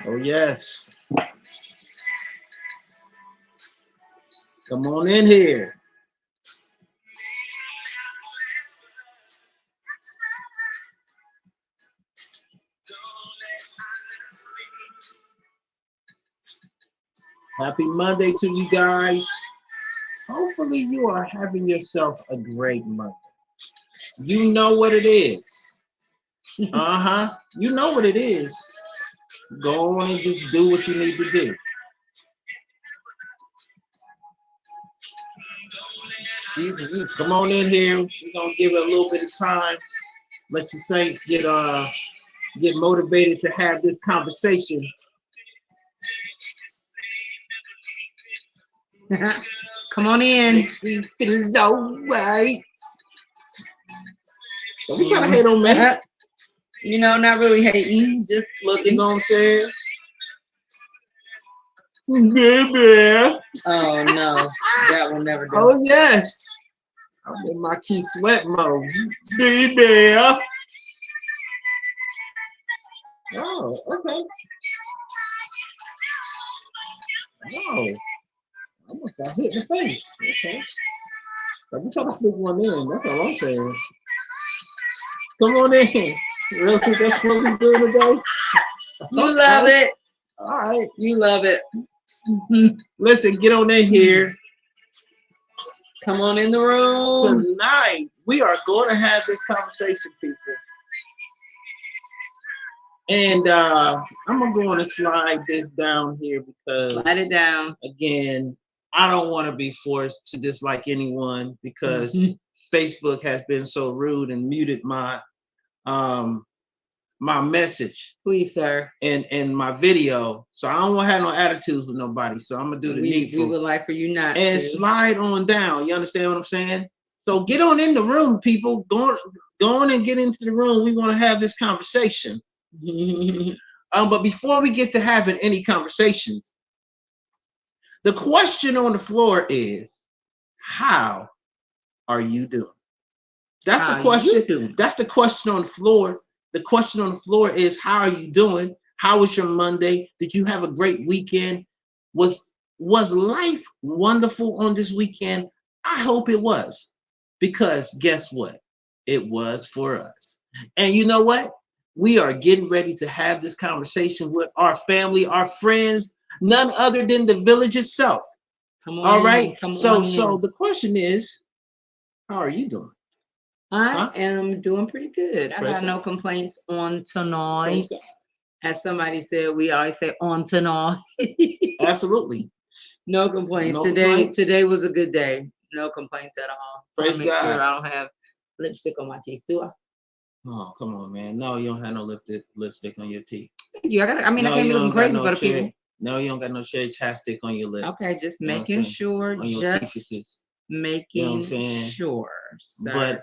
Oh, yes. Come on in here. Happy Monday to you guys. Hopefully you are having yourself a great Monday. You know what it is. You know what it is. Go on and just do what you need to do. Come on in here. We're gonna give it a little bit of time. Let the saints get motivated to have this conversation. Come on in. Makes me feel so right. Don't be trying to hate on me. You know, not really hating, just You looking. know what I'm saying? Baby. Oh no, that will never do. Oh yes. I'm in my key sweat mode. Baby. Oh, okay. Oh, I almost got hit in the face. Okay. Let me try to stick one in. That's all I'm saying. Come on in. Really? That's what we're doing today? You love it. All right. You love it. Listen, get on in here. Come on in the room. Tonight, we are going to have this conversation, people. And I'm going to go on and slide this down here because, Slide it down. again, I don't want to be forced to dislike anyone because Facebook has been so rude and muted my my message. Please, sir. And my video. So I don't want to have no attitudes with nobody. So I'm going to do the needful. We would like for you not and to. slide on down. You understand what I'm saying? So get on in the room, people. Go on and get into the room. We want to have this conversation. But before we get to having any conversations, the question on the floor is, how are you doing? That's the question. That's the question on the floor. The question on the floor is, how are you doing? How was your Monday? Did you have a great weekend? Was life wonderful on this weekend? I hope it was. Because guess what? It was for us. And you know what? We are getting ready to have this conversation with our family, our friends, none other than the village itself. Come on. All right. So in. the question is, how are you doing? I am doing pretty good. I got no complaints on tonight. As somebody said, we always say on tonight. Absolutely. No complaints. Today was a good day. No complaints at all. Praise make God. sure I don't have lipstick on my teeth, do I? Oh, come on, man. No, you don't have no lipstick on your teeth. Thank you. I can't be looking crazy for the people. No, you don't got no cherry chapstick on your lips. Okay, just making sure. Just making sure. Sir. But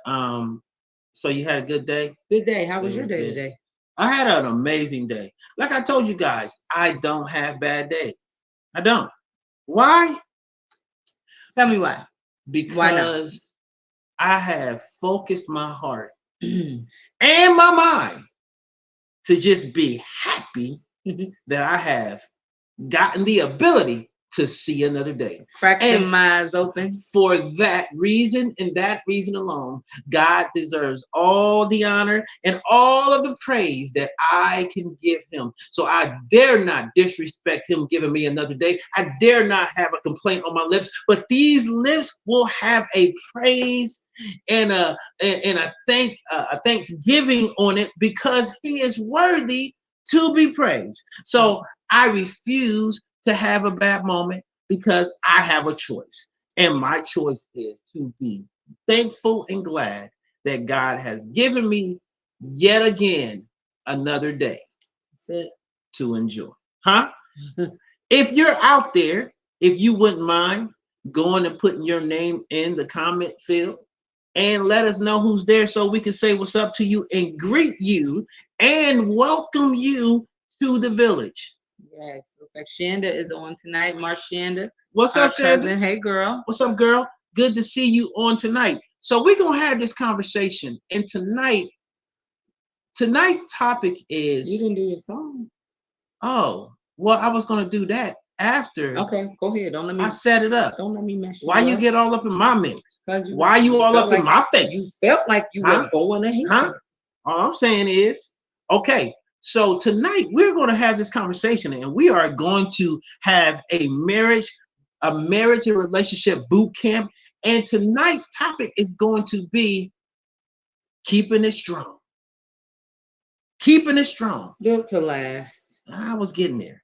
so you had a good day? Good day. How was your day today? I had an amazing day. Like I told you guys, I don't have bad days. I don't. Why? Tell me why. Because I have focused my heart and my mind to just be happy that I have gotten the ability to see another day. Cracking my eyes open. For that reason and that reason alone, God deserves all the honor and all of the praise that I can give him. So I dare not disrespect him giving me another day. I dare not have a complaint on my lips, but these lips will have a praise and a thanksgiving on it because he is worthy to be praised. So I refuse to have a bad moment because I have a choice. And my choice is to be thankful and glad that God has given me yet again another day to enjoy. If you're out there, if you wouldn't mind going and putting your name in the comment field and let us know who's there so we can say what's up to you and greet you and welcome you to the village. Yes, looks like Shanda is on tonight. Marshanda. What's up, Shanda? Hey, girl. What's up, girl? Good to see you on tonight. So we're going to have this conversation. And tonight's topic is... You didn't do your song. Oh, well, I was gonna do that after. Okay, go ahead. Don't let me. I set it up. Don't let me mess you Why you up. get all up in my mix? Because Why you all up in my face? You felt like you were going ahead. Huh? All I'm saying is, okay. So tonight we're going to have this conversation, and we are going to have a marriage and relationship boot camp. And tonight's topic is going to be keeping it strong. Keeping it strong. Built to last. I was getting there.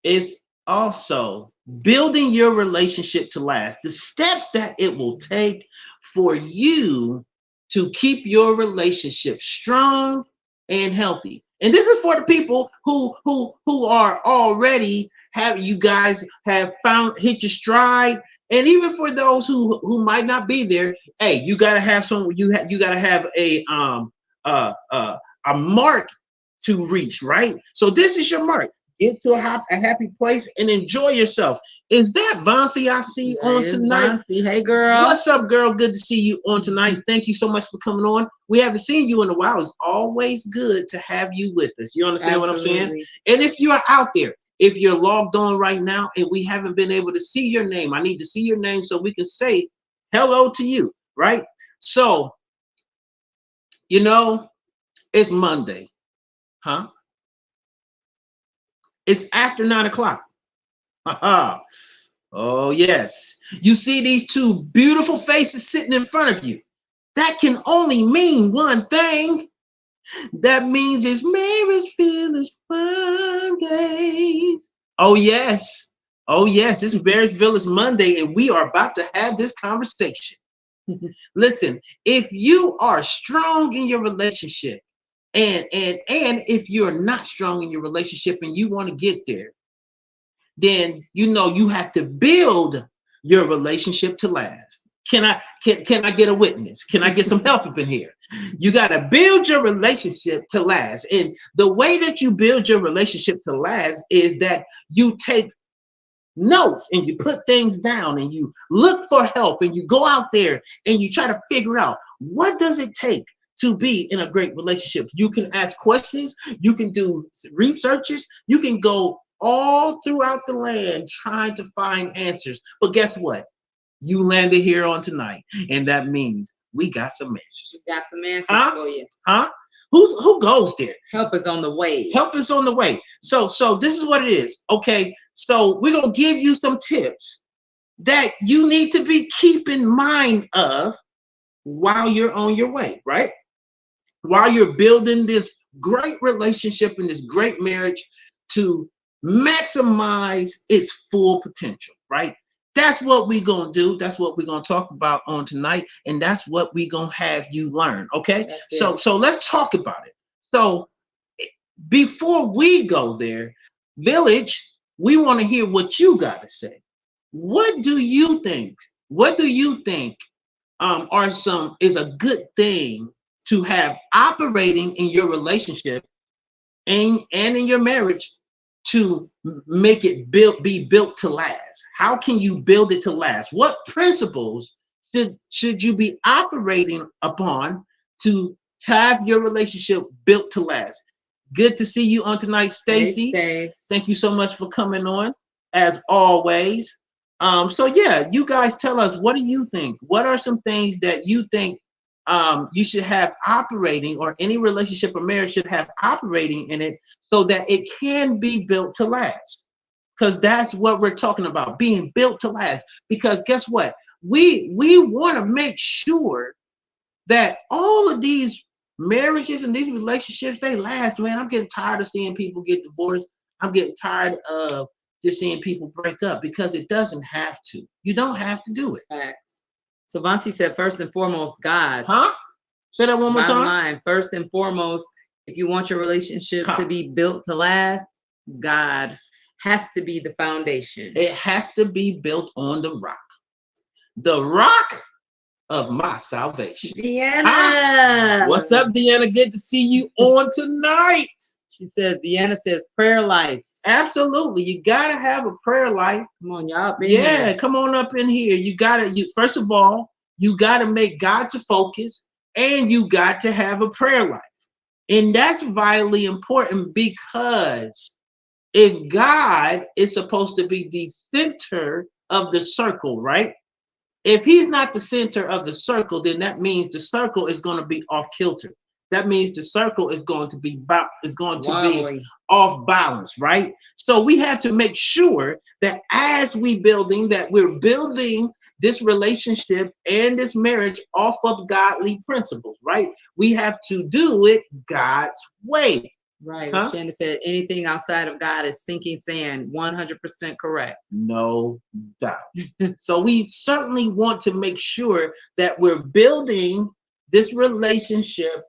It's also building your relationship to last. The steps that it will take for you to keep your relationship strong and healthy. And this is for the people who are already you guys have hit your stride. And even for those who might not be there, hey, you gotta have you gotta have a mark to reach, right? So this is your mark. Get to a happy place and enjoy yourself. Is that Vancy I see on tonight? Vancy. Hey, girl. What's up, girl? Good to see you on tonight. Thank you so much for coming on. We haven't seen you in a while. It's always good to have you with us. You understand what I'm saying? And if you're out there, if you're logged on right now and we haven't been able to see your name, I need to see your name so we can say hello to you, right? So, it's Monday, huh? It's after 9 o'clock. Oh, yes. You see these two beautiful faces sitting in front of you. That can only mean one thing. That means it's Marriage Village Mondays. Oh, yes. Oh, yes. It's Marriage Village Monday, and we are about to have this conversation. Listen, if you are strong in your relationship, and if you're not strong in your relationship and you want to get there, then you have to build your relationship to last. Can I get a witness? Can I get some help up in here? You got to build your relationship to last. And the way that you build your relationship to last is that you take notes and you put things down and you look for help and you go out there and you try to figure out what does it take to be in a great relationship. You can ask questions, you can do researches, you can go all throughout the land trying to find answers. But guess what? You landed here on tonight, and that means we got some answers. We got some answers for you. Huh? Who goes there? Help is on the way. Help is on the way. So this is what it is. Okay, so we're gonna give you some tips that you need to be keeping mind of while you're on your way, right? While you're building this great relationship and this great marriage to maximize its full potential, right? That's what we're going to do. That's what we're going to talk about on tonight. And that's what we're going to have you learn, okay? So let's talk about it. So before we go there, Village, we want to hear what you got to say. What do you think? What do you think is a good thing to have operating in your relationship and in your marriage to make it be built to last? How can you build it to last? What principles should you be operating upon to have your relationship built to last? Good to see you on tonight, Stacy. Hey, thank you so much for coming on, as always. So yeah, you guys tell us, what do you think? What are some things that you think you should have operating, or any relationship or marriage should have operating in it, so that it can be built to last? Because that's what we're talking about, being built to last. Because guess what? We want to make sure that all of these marriages and these relationships, they last, man. I'm getting tired of seeing people get divorced. I'm getting tired of just seeing people break up, because it doesn't have to. You don't have to do it. Facts. So Vancy said, first and foremost, God. Huh? Say that one more time. Bottom line, first and foremost, if you want your relationship to be built to last, God has to be the foundation. It has to be built on the rock. The rock of my salvation. Deanna. What's up, Deanna? Good to see you on tonight. She says, Deanna says, prayer life. Absolutely. You got to have a prayer life. Come on, y'all up in here. Yeah, come on up in here. First of all, you got to make God your focus, and you got to have a prayer life. And that's vitally important, because if God is supposed to be the center of the circle, right? If he's not the center of the circle, then that means the circle is going to be off kilter. That means the circle is going to be off balance, right? So we have to make sure that as we're building this relationship and this marriage off of godly principles, right? We have to do it God's way. Right. Huh? Shannon said anything outside of God is sinking sand. 100% correct. No doubt. So we certainly want to make sure that we're building this relationship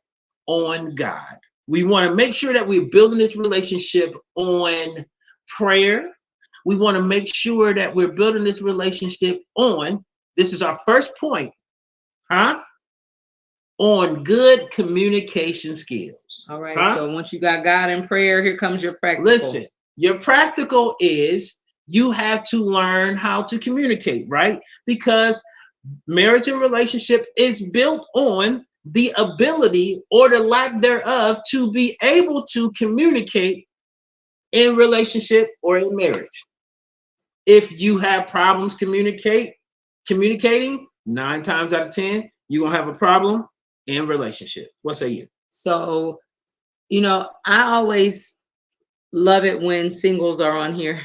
on God. We want to make sure that we're building this relationship on prayer. We want to make sure that we're building this relationship on, this is our first point, on good communication skills. All right. So once you got God in prayer, here comes your practical. Listen, your practical is you have to learn how to communicate, right? Because marriage and relationship is built on the ability or the lack thereof to be able to communicate in relationship or in marriage. If you have problems communicating, 9 times out of 10, you're going to have a problem in relationship. What say you? So, I always love it when singles are on here.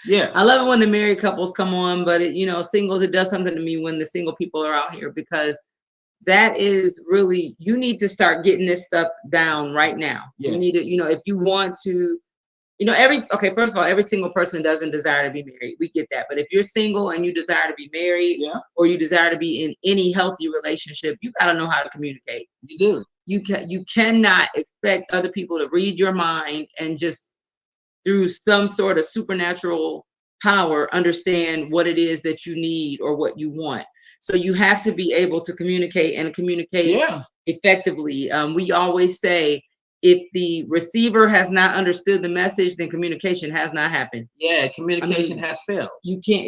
Yeah. I love it when the married couples come on, but singles, it does something to me when the single people are out here, because that is really, you need to start getting this stuff down right now. Yeah. You need to, if you want to, first of all, every single person doesn't desire to be married. We get that. But if you're single and you desire to be married, or you desire to be in any healthy relationship, you got to know how to communicate. You do. You cannot expect other people to read your mind and just through some sort of supernatural power understand what it is that you need or what you want. So you have to be able to communicate and communicate effectively. We always say, if the receiver has not understood the message, then communication has not happened. Yeah, communication has failed. You can't,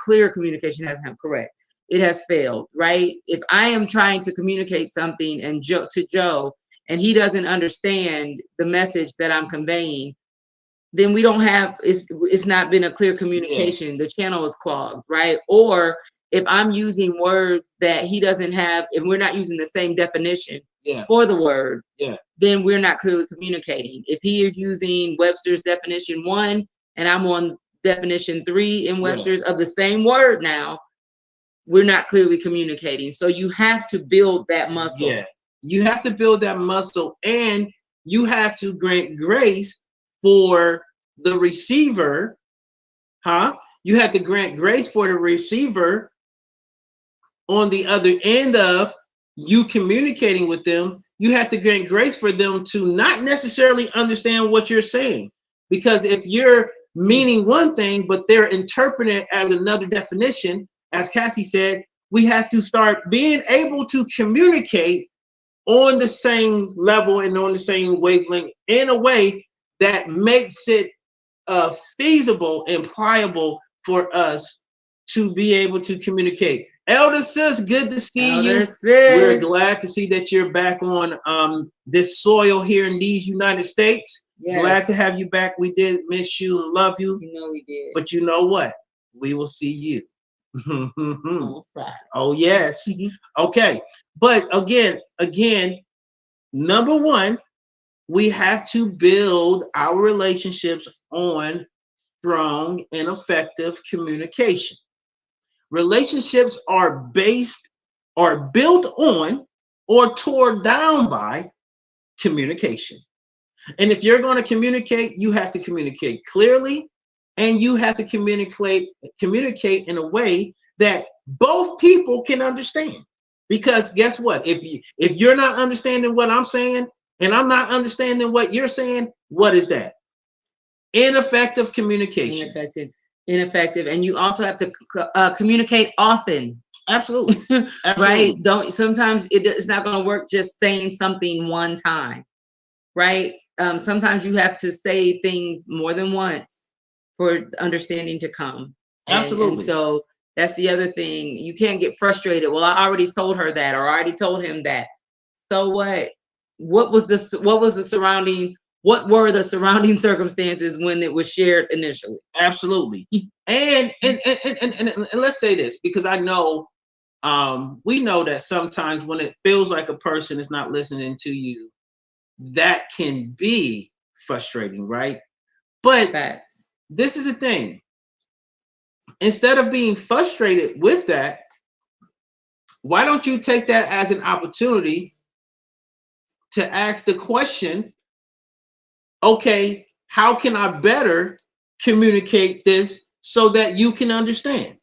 clear communication hasn't happened, correct. It has failed, right? If I am trying to communicate something to Joe, and he doesn't understand the message that I'm conveying, then we don't have, it's not been a clear communication. The channel is clogged, right? Or if I'm using words that he doesn't have, if we're not using the same definition for the word, then we're not clearly communicating. If he is using Webster's definition 1 and I'm on definition 3 in Webster's of the same word now, we're not clearly communicating. So you have to build that muscle. Yeah, you have to build that muscle, and you have to grant grace for the receiver, You have to grant grace for the receiver on the other end of you communicating with them. You have to grant grace for them to not necessarily understand what you're saying, because if you're meaning one thing but they're interpreting it as another definition, as Cassie said, we have to start being able to communicate on the same level and on the same wavelength in a way that makes it feasible and pliable for us to be able to communicate. Elder Sis, good to see you. Sis. We're glad to see that you're back on this soil here in these United States. Yes. Glad to have you back. We did miss you and love you. We did. But you know what? We will see you. On Friday. Oh, yes. Okay. But again, number one, we have to build our relationships on strong and effective communication. Relationships are built on or torn down by communication. And if you're going to communicate, you have to communicate clearly, and you have to communicate in a way that both people can understand. Because guess what? If you're not understanding what I'm saying and I'm not understanding what you're saying, what is that? Ineffective communication. Ineffective. And you also have to communicate often. Absolutely. Right? Sometimes it's not going to work just saying something one time, right? Sometimes you have to say things more than once for understanding to come. Absolutely. And so that's the other thing. You can't get frustrated. Well, I already told her that, or I already told him that. So what? What was the surrounding what were the surrounding circumstances when it was shared initially? Absolutely. And let's say this, because I know we know that sometimes when it feels like a person is not listening to you, that can be frustrating, right? But Facts. this is the thing. Instead of being frustrated with that, why don't you take that as an opportunity to ask the question, okay, how can I better communicate this so that you can understand?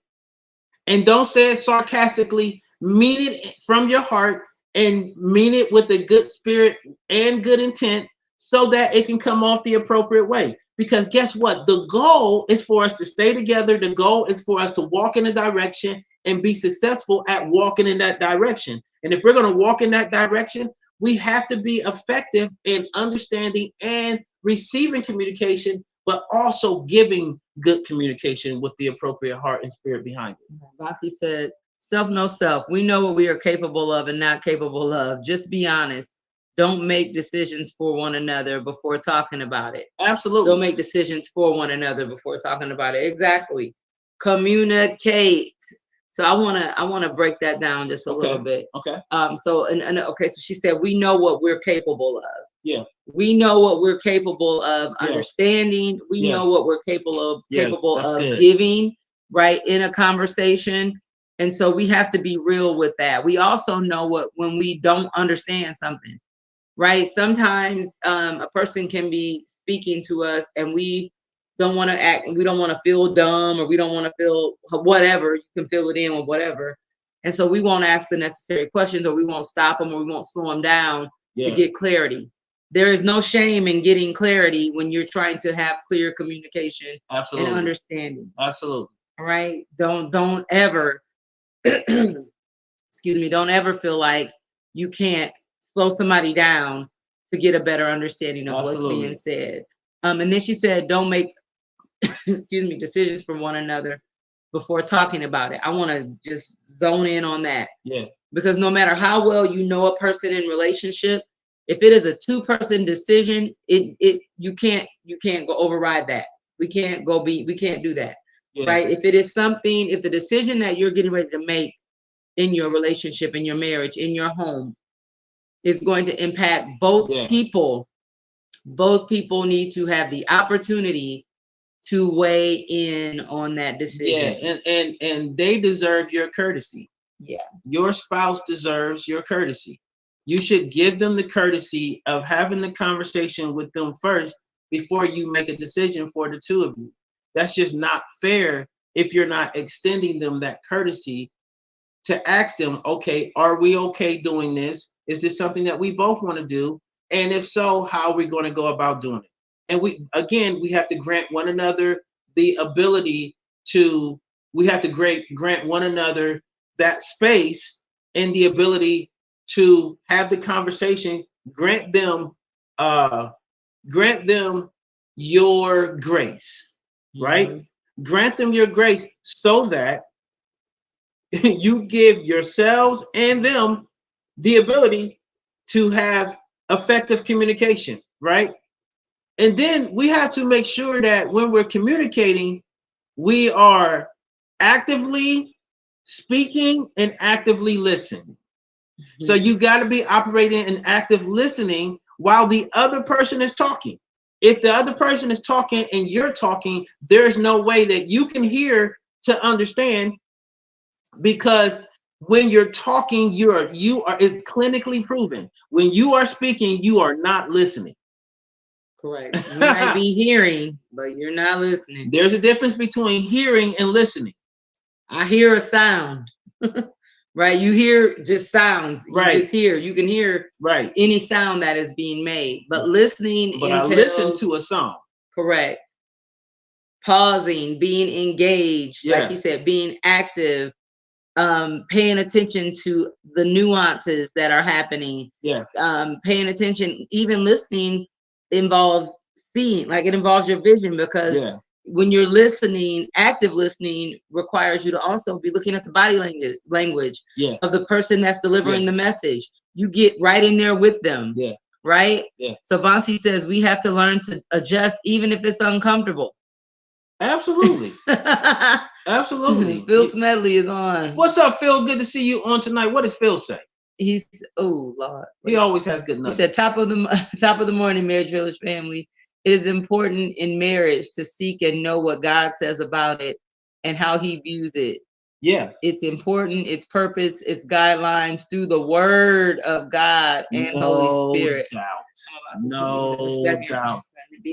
And don't say it sarcastically, mean it from your heart and mean it with a good spirit and good intent so that it can come off the appropriate way. Because guess what? The goal is for us to stay together. The goal is for us to walk in a direction and be successful at walking in that direction. And if we're going to walk in that direction, we have to be effective in understanding and receiving communication, but also giving good communication with the appropriate heart and spirit behind it. Vasi said, self knows self. We know what we are capable of and not capable of. Just be honest. Don't make decisions for one another before talking about it. Absolutely. Don't make decisions for one another before talking about it. Exactly. Communicate. So I wanna break that down just a little bit. Okay. So she said we know what we're capable of. Yeah. We know what we're capable of Yeah. understanding. We Yeah. know what we're capable Yeah, of that's good. giving, right, in a conversation. And so we have to be real with that. We also know what when we don't understand something, right? Sometimes a person can be speaking to us and we don't want to act, we don't want to feel dumb, or we don't want to feel whatever. You can fill it in with whatever. And so we won't ask the necessary questions, or we won't stop them, or we won't slow them down to get clarity. There is no shame in getting clarity when you're trying to have clear communication. Absolutely. And understanding. Absolutely. All right. Don't ever excuse me, don't ever feel like you can't slow somebody down to get a better understanding of what's being said. And then she said, don't make excuse me, decisions for one another before talking about it. I want to just zone in on that. Yeah. Because no matter how well you know a person in relationship, if it is a two-person decision, you can't go override that. We can't do that. Yeah. Right? If it is something, if the decision that you're getting ready to make in your relationship, in your marriage, in your home is going to impact both people, both people need to have the opportunity to weigh in on that decision. Yeah, and they deserve your courtesy. Yeah. Your spouse deserves your courtesy. You should give them the courtesy of having the conversation with them first before you make a decision for the two of you. That's just not fair if you're not extending them that courtesy to ask them, okay, are we okay doing this? Is this something that we both want to do? And if so, how are we going to go about doing it? And we have to grant one another the ability to, we have to grant one another that space and the ability to have the conversation, grant them your grace, right? Mm-hmm. Grant them your grace so that you give yourselves and them the ability to have effective communication, right? And then we have to make sure that when we're communicating, we are actively speaking and actively listening. Mm-hmm. So you got to be operating in active listening while the other person is talking. If the other person is talking and you're talking, there's no way that you can hear to understand, because when you're talking, it's clinically proven. When you are speaking, you are not listening. Correct. You might be hearing, but you're not listening. There's a difference between hearing and listening. I hear a sound, right? You hear just sounds. You just hear. You can hear any sound that is being made, but listening. But I listen to a song. Correct. Pausing, being engaged, like he said, being active, paying attention to the nuances that are happening. Yeah. Paying attention, even listening involves seeing, like it involves your vision, because when you're listening, active listening requires you to also be looking at the body language of the person that's delivering the message. You get right in there with them. Yeah. right? Yeah. So Vansi says we have to learn to adjust even if it's uncomfortable. Absolutely. Absolutely. Phil Smedley is on. What's up, Phil? Good to see you on tonight. What does Phil say? He's oh Lord. He always has good nuggets. He said top of the morning, Marriage Village family. It is important in marriage to seek and know what God says about it and how he views it. Yeah. It's important, its purpose, its guidelines through the word of God and Holy Spirit. No doubt.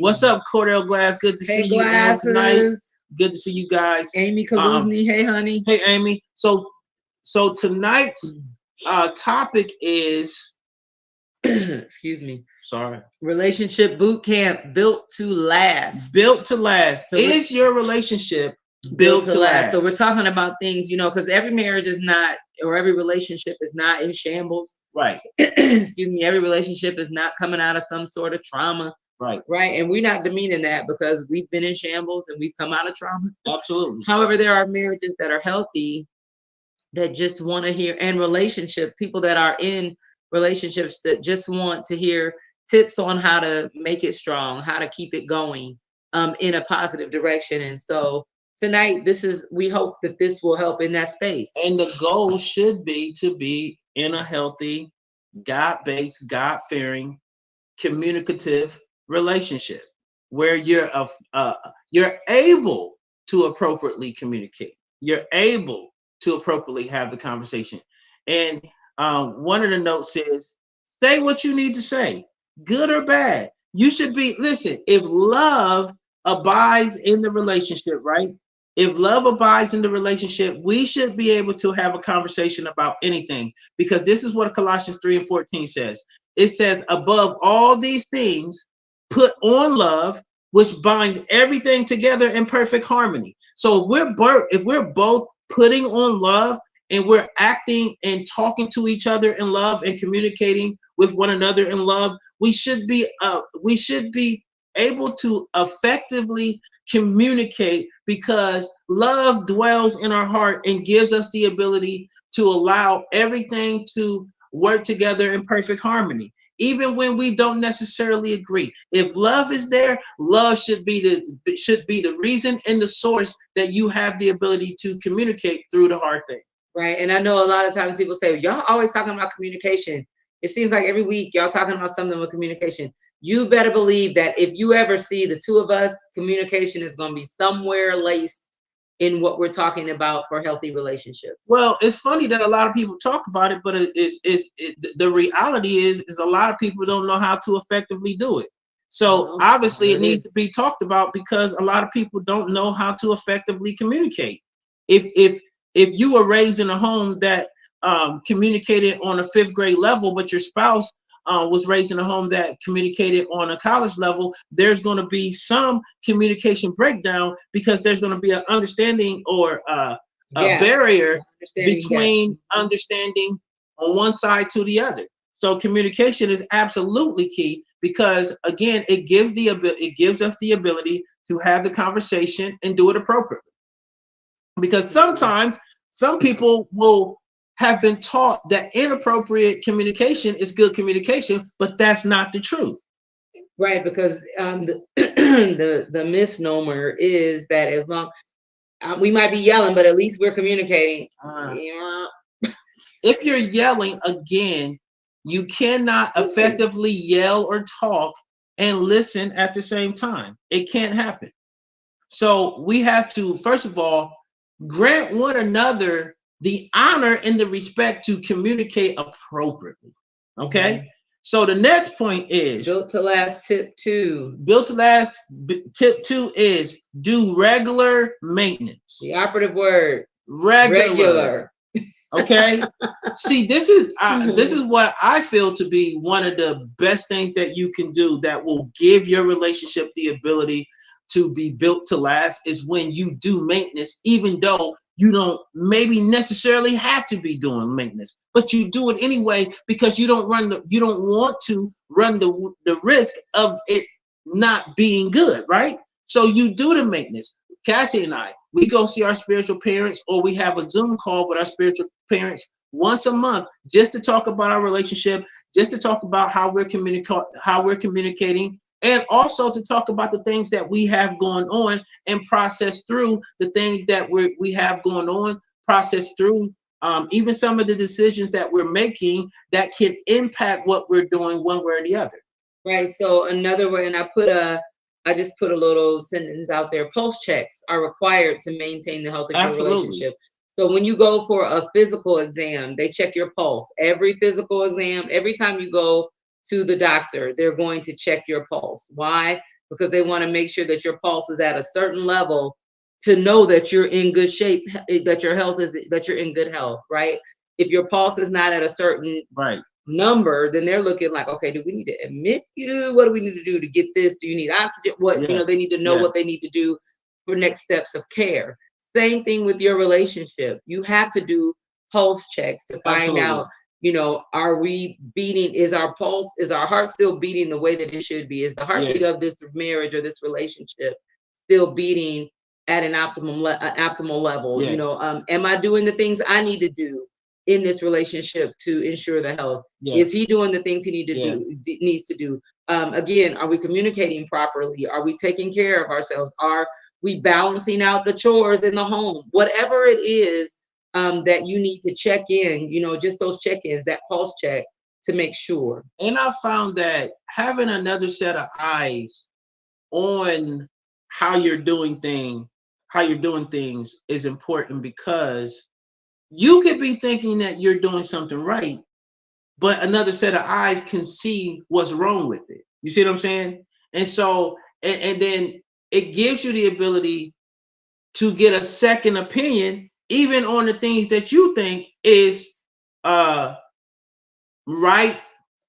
What's up, Cordell Glass? Good to see you on tonight. Good to see you guys. Amy Kaluzny, hey honey. Hey Amy. So tonight's topic is excuse me. Sorry. Relationship boot camp built to last. Built to last. So is your relationship built to last? So we're talking about things, you know, because every marriage is not, or every relationship is not in shambles. Right. Excuse me. Every relationship is not coming out of some sort of trauma. Right. Right. And we're not demeaning that because we've been in shambles and we've come out of trauma. Absolutely. However, there are marriages that are healthy that just want to hear, and people that are in relationships that just want to hear tips on how to make it strong, how to keep it going in a positive direction. And so tonight, we hope that this will help in that space. And the goal should be to be in a healthy, God-based, God-fearing, communicative relationship where you're able to appropriately communicate. You're able to appropriately have the conversation. And one of the notes says, say what you need to say, good or bad. You should be, listen, if love abides in the relationship, right? If love abides in the relationship, we should be able to have a conversation about anything, because this is what Colossians 3:14 says. It says, above all these things, put on love, which binds everything together in perfect harmony. So if we're both putting on love and we're acting and talking to each other in love and communicating with one another in love, we should be able to effectively communicate, because love dwells in our heart and gives us the ability to allow everything to work together in perfect harmony, even when we don't necessarily agree. If love is there, love should be the reason and the source that you have the ability to communicate through the hard thing. Right. And I know a lot of times people say, y'all always talking about communication. It seems like every week y'all talking about something with communication. You better believe that if you ever see the two of us, communication is going to be somewhere laced in what we're talking about for healthy relationships. Well, it's funny that a lot of people talk about it, but the reality is a lot of people don't know how to effectively do it. So obviously it needs to be talked about, because a lot of people don't know how to effectively communicate. If you were raised in a home that communicated on a 5th grade level, but your spouse was raised in a home that communicated on a college level, there's going to be some communication breakdown, because there's going to be an understanding or a barrier between understanding on one side to the other. So communication is absolutely key, because again, it gives us the ability to have the conversation and do it appropriately. Because sometimes some people will have been taught that inappropriate communication is good communication, but that's not the truth. Right, because the misnomer is that as long we might be yelling, but at least we're communicating. If you're yelling, again, you cannot effectively yell or talk and listen at the same time. It can't happen. So we have to, first of all, grant one another the honor and the respect to communicate appropriately. Okay. Mm-hmm. So the next point is built to last. Tip 2. Built to last. Tip 2 is do regular maintenance. The operative word. Regular. Okay. See, this is what I feel to be one of the best things that you can do that will give your relationship the ability to be built to last, is when you do maintenance, even though you don't maybe necessarily have to be doing maintenance, but you do it anyway, because you don't want to run the risk of it not being good, right? So you do the maintenance. Cassie and we go see our spiritual parents, or we have a Zoom call with our spiritual parents once a month, just to talk about our relationship, just to talk about how we're communicating, and also to talk about the things that we have going on and process through the things that we have going on, process through even some of the decisions that we're making that can impact what we're doing one way or the other. Right. So another way, and I just put a little sentence out there. Pulse checks are required to maintain the health of your Absolutely. relationship. So when you go for a physical exam, they check your pulse. Every physical exam, every time you go to the doctor, they're going to check your pulse. Why? Because they want to make sure that your pulse is at a certain level to know that you're in good shape, that you're in good health, right? If your pulse is not at a certain Right. number, then they're looking like, okay, do we need to admit you? What do we need to do to get this? Do you need oxygen? What, Yeah. they need to know Yeah. what they need to do for next steps of care. Same thing with your relationship. You have to do pulse checks to find Absolutely. out, are we beating, is our pulse, is our heart still beating the way that it should be? Is the heartbeat Yeah. of this marriage or this relationship still beating at an optimal level? Yeah. Am I doing the things I need to do in this relationship to ensure the health? Yeah. Is he doing the things he Yeah. needs to do? Again, are we communicating properly? Are we taking care of ourselves? Are we balancing out the chores in the home? Whatever it is that you need to check in, just those check-ins, that pulse check to make sure. And I found that having another set of eyes on how you're doing things is important, because you could be thinking that you're doing something right, but another set of eyes can see what's wrong with it. You see what I'm saying? And so, and then it gives you the ability to get a second opinion, even on the things that you think is right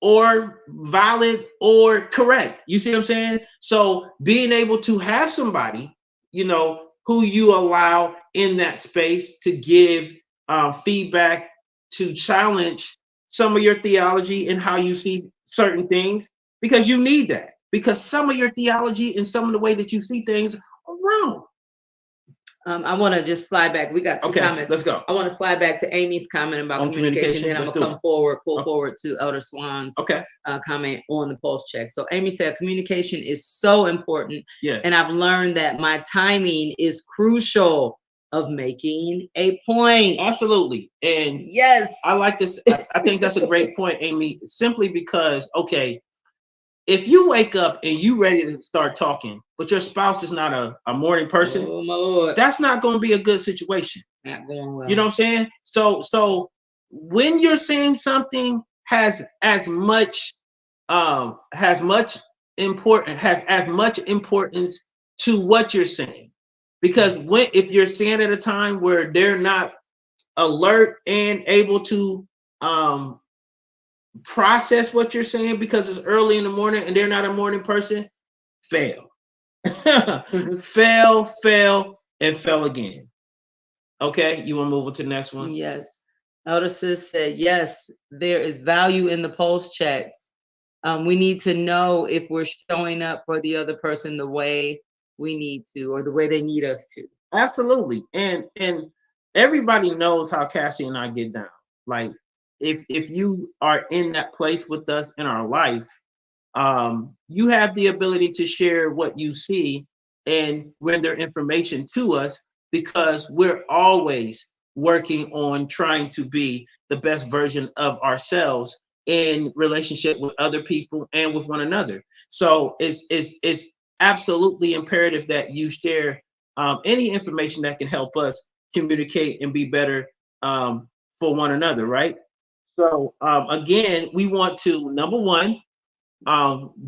or valid or correct. You see what I'm saying? So being able to have somebody, who you allow in that space to give feedback, to challenge some of your theology and how you see certain things, because you need that, because some of your theology and some of the way that you see things are wrong. I want to just slide back. We got two comments. Let's go. I want to slide back to Amy's comment about On communication. Then I'm let's gonna do pull forward to Elder Swan's comment on the pulse check. So Amy said communication is so important. Yeah. And I've learned that my timing is crucial of making a point. Absolutely. And yes, I like this. I think that's a great point, Amy, simply because, okay, if you wake up and you ready to start talking, but your spouse is not a morning person, oh my Lord, that's not going to be a good situation. Not going well. You know what I'm saying? So when you're saying something has as much importance to what you're saying, because if you're saying at a time where they're not alert and able to process what you're saying because it's early in the morning and they're not a morning person, fail. fail, and fail again. Okay, you want to move on to the next one? Yes. Elder Sis said, yes, there is value in the pulse checks. We need to know if we're showing up for the other person the way we need to, or the way they need us to. Absolutely. And everybody knows how Cassie and I get down. Like, if you are in that place with us in our life, you have the ability to share what you see and render information to us, because we're always working on trying to be the best version of ourselves in relationship with other people and with one another. So it's absolutely imperative that you share any information that can help us communicate and be better for one another, right? So again, we want to, number one,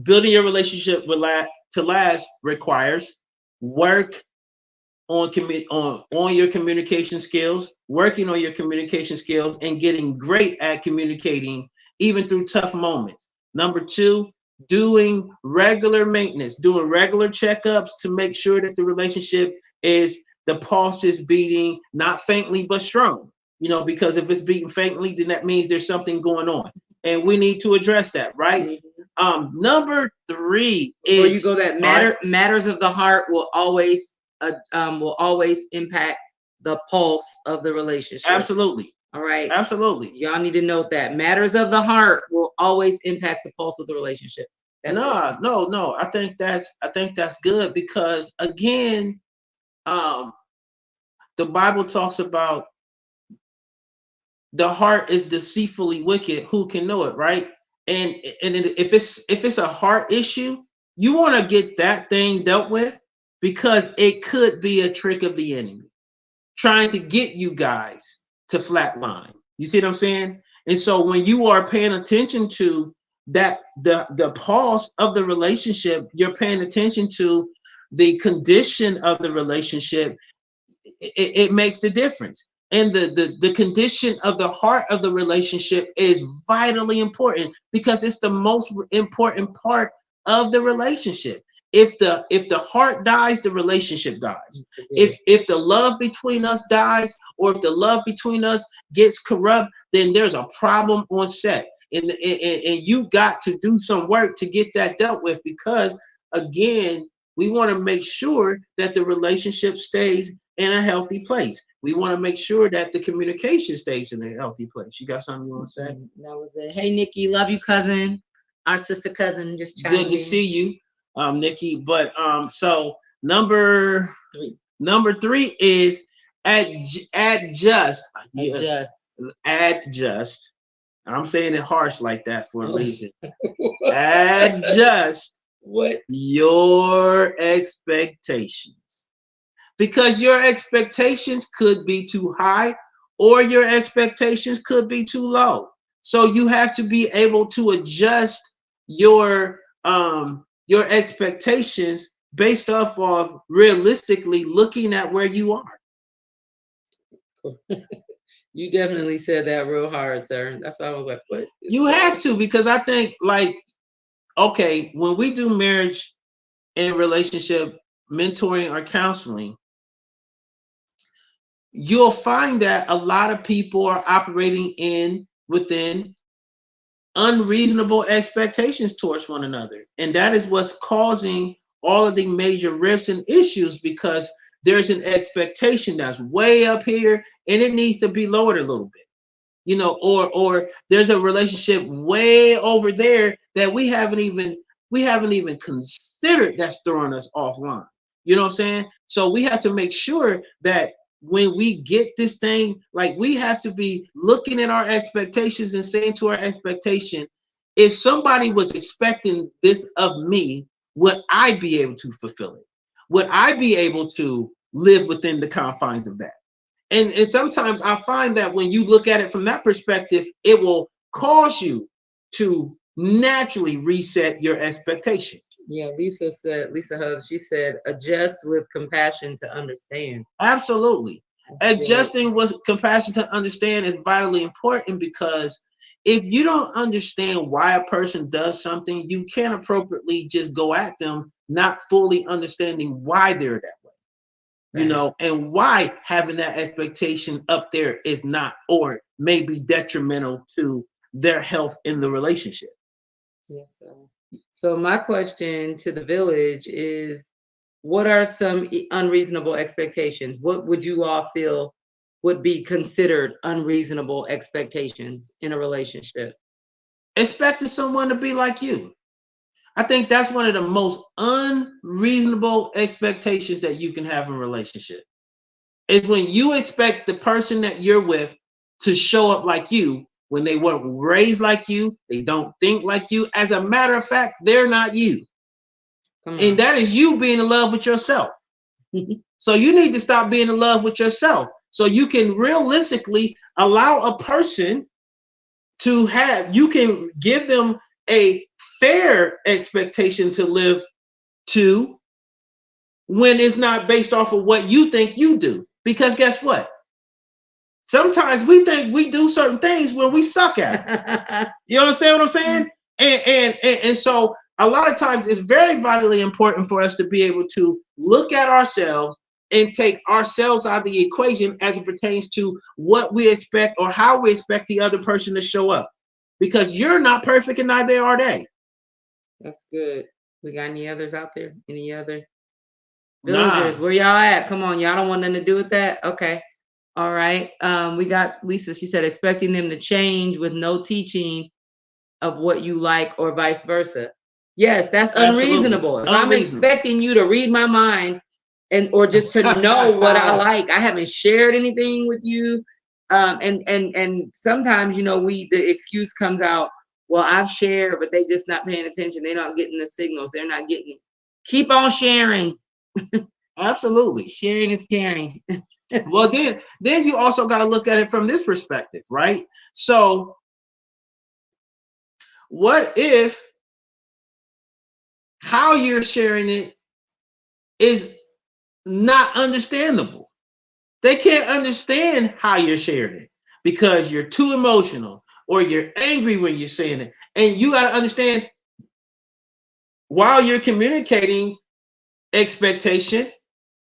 building your relationship to last requires work on your communication skills, working on your communication skills, and getting great at communicating even through tough moments. Number two, doing regular maintenance, doing regular checkups to make sure that the relationship the pulse is beating not faintly but strong. Because if it's beating faintly, then that means there's something going on, and we need to address that, right? Number three is, before you go, that matters of the heart will always impact the pulse of the relationship. Absolutely. All right. Absolutely. Y'all need to note that matters of the heart will always impact the pulse of the relationship. That's it. No. I think that's good because again, um, the Bible talks about the heart is deceitfully wicked. Who can know it, right? And if it's a heart issue, you want to get that thing dealt with because it could be a trick of the enemy trying to get you guys to flatline. You see what I'm saying? And so when you are paying attention to that, the pulse of the relationship, you're paying attention to the condition of the relationship. It makes the difference. And the condition of the heart of the relationship is vitally important because it's the most important part of the relationship. If the heart dies, the relationship dies. If the love between us dies, or if the love between us gets corrupt, then there's a problem on set. And you got to do some work to get that dealt with because again, we want to make sure that the relationship stays in a healthy place. We want to make sure that the communication stays in a healthy place. You got something you want to say? That was it. Hey, Nikki, love you, cousin. Our sister cousin just chimed Good to see you, Nikki. But so number three. Number 3 is adjust. Adjust. I'm saying it harsh like that for a reason. Adjust what your expectations. Because your expectations could be too high or your expectations could be too low. So you have to be able to adjust your expectations based off of realistically looking at where you are. You definitely said that real hard, sir. That's why I was like, what? You have to, because I think like, okay, when we do marriage and relationship mentoring or counseling, you'll find that a lot of people are operating within unreasonable expectations towards one another. And that is what's causing all of the major rifts and issues because there's an expectation that's way up here and it needs to be lowered a little bit. You know, or there's a relationship way over there that we haven't even considered that's throwing us offline. You know what I'm saying? So we have to make sure that when we get this thing, like we have to be looking at our expectations and saying to our expectation, if somebody was expecting this of me, would I be able to fulfill it? Would I be able to live within the confines of that? And sometimes I find that when you look at it from that perspective, it will cause you to naturally reset your expectation. Yeah, Lisa Hub, she said, adjust with compassion to understand. Absolutely. Adjusting with compassion to understand is vitally important because if you don't understand why a person does something, you can't appropriately just go at them, not fully understanding why they're that way. You know, and why having that expectation up there is not or may be detrimental to their health in the relationship. Yes, sir. So my question to the village is, what are some unreasonable expectations? What would you all feel would be considered unreasonable expectations in a relationship? Expecting someone to be like you. I think that's one of the most unreasonable expectations that you can have in a relationship. Is when you expect the person that you're with to show up like you when they weren't raised like you, they don't think like you. As a matter of fact, they're not you. And that is you being in love with yourself. So you need to stop being in love with yourself so you can realistically allow a person to have, you can give them a fair expectation to live to when it's not based off of what you think you do. Because guess what? Sometimes we think we do certain things when we suck at it. You understand what I'm saying? And so a lot of times it's very vitally important for us to be able to look at ourselves and take ourselves out of the equation as it pertains to what we expect or how we expect the other person to show up. Because you're not perfect and neither are they. That's good. We got any others out there? Any other villagers? Where y'all at? Come on, y'all don't want nothing to do with that? Okay. All right. We got Lisa. She said, expecting them to change with no teaching of what you like or vice versa. Yes, that's Absolutely. unreasonable. If I'm Unreasonable. expecting you to read my mind and or just to know what I like, I haven't shared anything with you. And sometimes, you know, the excuse comes out, well, I've shared, but they just not paying attention. They're not getting the signals. They're not getting it. Keep on sharing. Absolutely. Sharing is caring. Well, then you also got to look at it from this perspective, right? So what if how you're sharing it is not understandable? They can't understand how you're sharing it because you're too emotional or you're angry when you're saying it. And you got to understand, while you're communicating expectation,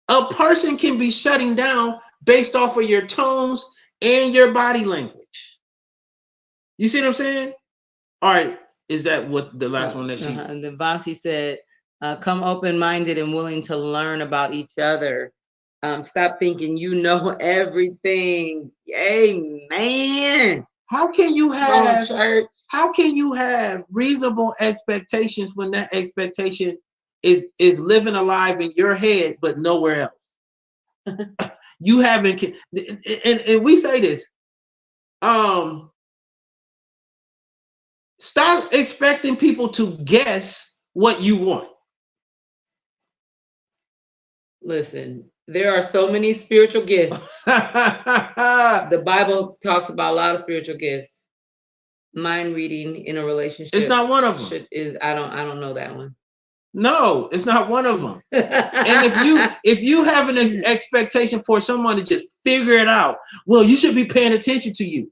a person can be shutting down based off of your tones and your body language. You see what I'm saying? All right. Is that what the last one that she? And then Vasi said, come open-minded and willing to learn about each other. Stop thinking you know everything. Amen. How can you Come on, have church. how can you have reasonable expectations when that expectation is living alive in your head but nowhere else? You haven't, and we say this, stop expecting people to guess what you want. Listen, there are so many spiritual gifts. The Bible talks about a lot of spiritual gifts. Mind reading in a relationship. It's not one of them. I don't know that one. No, it's not one of them. And if you have an expectation for someone to just figure it out, well, you should be paying attention to you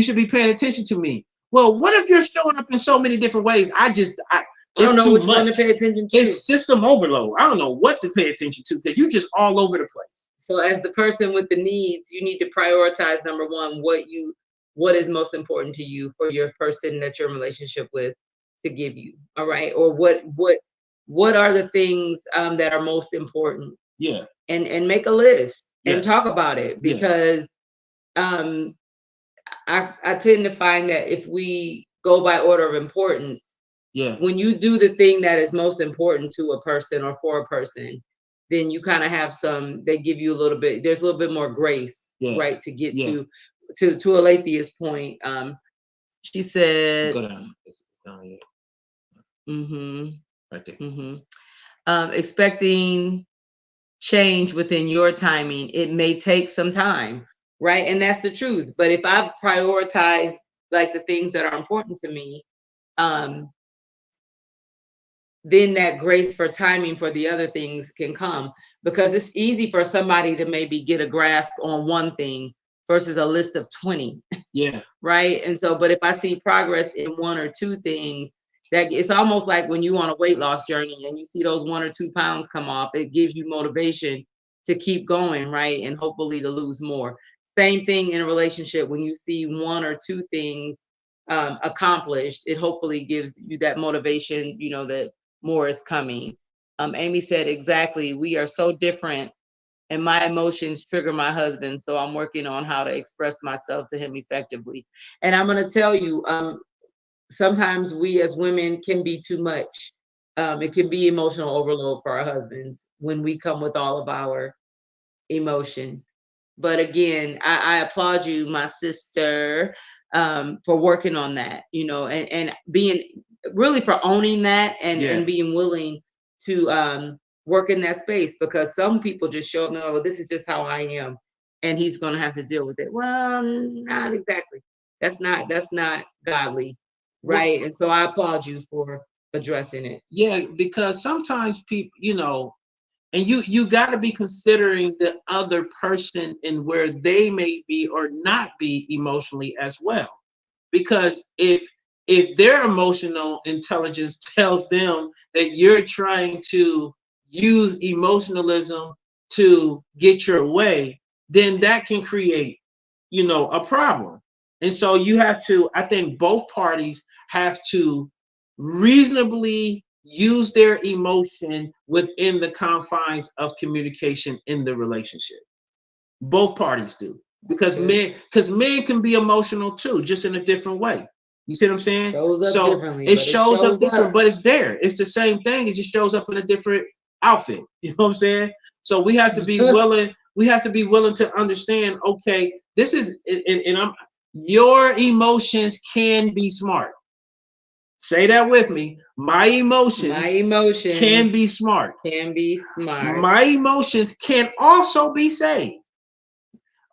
should be paying attention to me. Well, what if you're showing up in so many different ways? I don't know which one to pay attention to. It's system overload. I don't know what to pay attention to because you're just all over the place. So as the person with the needs, you need to prioritize, number one, what is most important to you for your person that you're in relationship with to give you. All right. Or what are the things that are most important? Yeah. And make a list and talk about it, because I tend to find that if we go by order of importance, when you do the thing that is most important to a person or for a person, then you kind of have they give you there's a little bit more grace, right, to get to Alethea's point. She said, go down. It's down here. Right there. Expecting change within your timing, it may take some time, right? And that's the truth. But if I prioritize like the things that are important to me, then that grace for timing for the other things can come, because it's easy for somebody to maybe get a grasp on one thing versus a list of 20. Yeah. Right. And so, but if I see progress in one or two things, that it's almost like when you on a weight loss journey and you see those 1 or 2 pounds come off, it gives you motivation to keep going, right? And hopefully to lose more. Same thing in a relationship. When you see 1 or 2 things accomplished, it hopefully gives you that motivation, you know, that more is coming. Amy said, exactly. We are so different, and my emotions trigger my husband. So I'm working on how to express myself to him effectively. And I'm going to tell you, sometimes we as women can be too much. It can be emotional overload for our husbands when we come with all of our emotion. But again, I applaud you, my sister, for working on that, you know, and being really for owning that and being willing to work in that space, because some people just show up, no, this is just how I am, and he's going to have to deal with it. Well, not exactly. That's not godly, right? And so I applaud you for addressing it. Yeah, because sometimes people, you know, and you got to be considering the other person and where they may be or not be emotionally as well. Because if their emotional intelligence tells them that you're trying to use emotionalism to get your way, then that can create, you know, a problem. And so you have to, I think both parties have to reasonably use their emotion within the confines of communication in the relationship. Both parties do. Because men can be emotional too, just in a different way. You see what I'm saying? Shows up So differently, it but shows up different, but it's there. It's the same thing. It just shows up in a different outfit. You know what I'm saying? So we have to be willing. We have to be willing to understand. Okay, this is, and I'm. Your emotions can be smart. Say that with me. My emotions can be smart. Can be smart. My emotions can also be saved.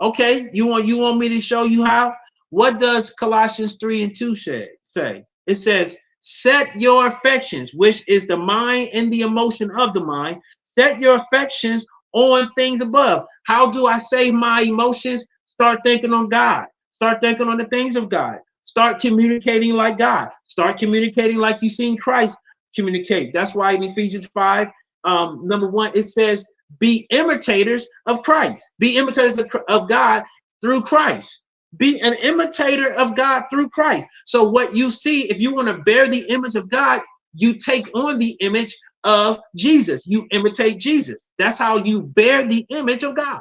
Okay, you want me to show you how? What does Colossians 3:2 say? It says, set your affections, which is the mind and the emotion of the mind. Set your affections on things above. How do I save my emotions? Start thinking on God. Start thinking on the things of God. Start communicating like God. Start communicating like you've seen Christ communicate. That's why in Ephesians 5, number 1, it says, be imitators of Christ. Be imitators of God through Christ. Be an imitator of God through Christ. So what you see, if you want to bear the image of God, you take on the image of Jesus. You imitate Jesus. That's how you bear the image of God.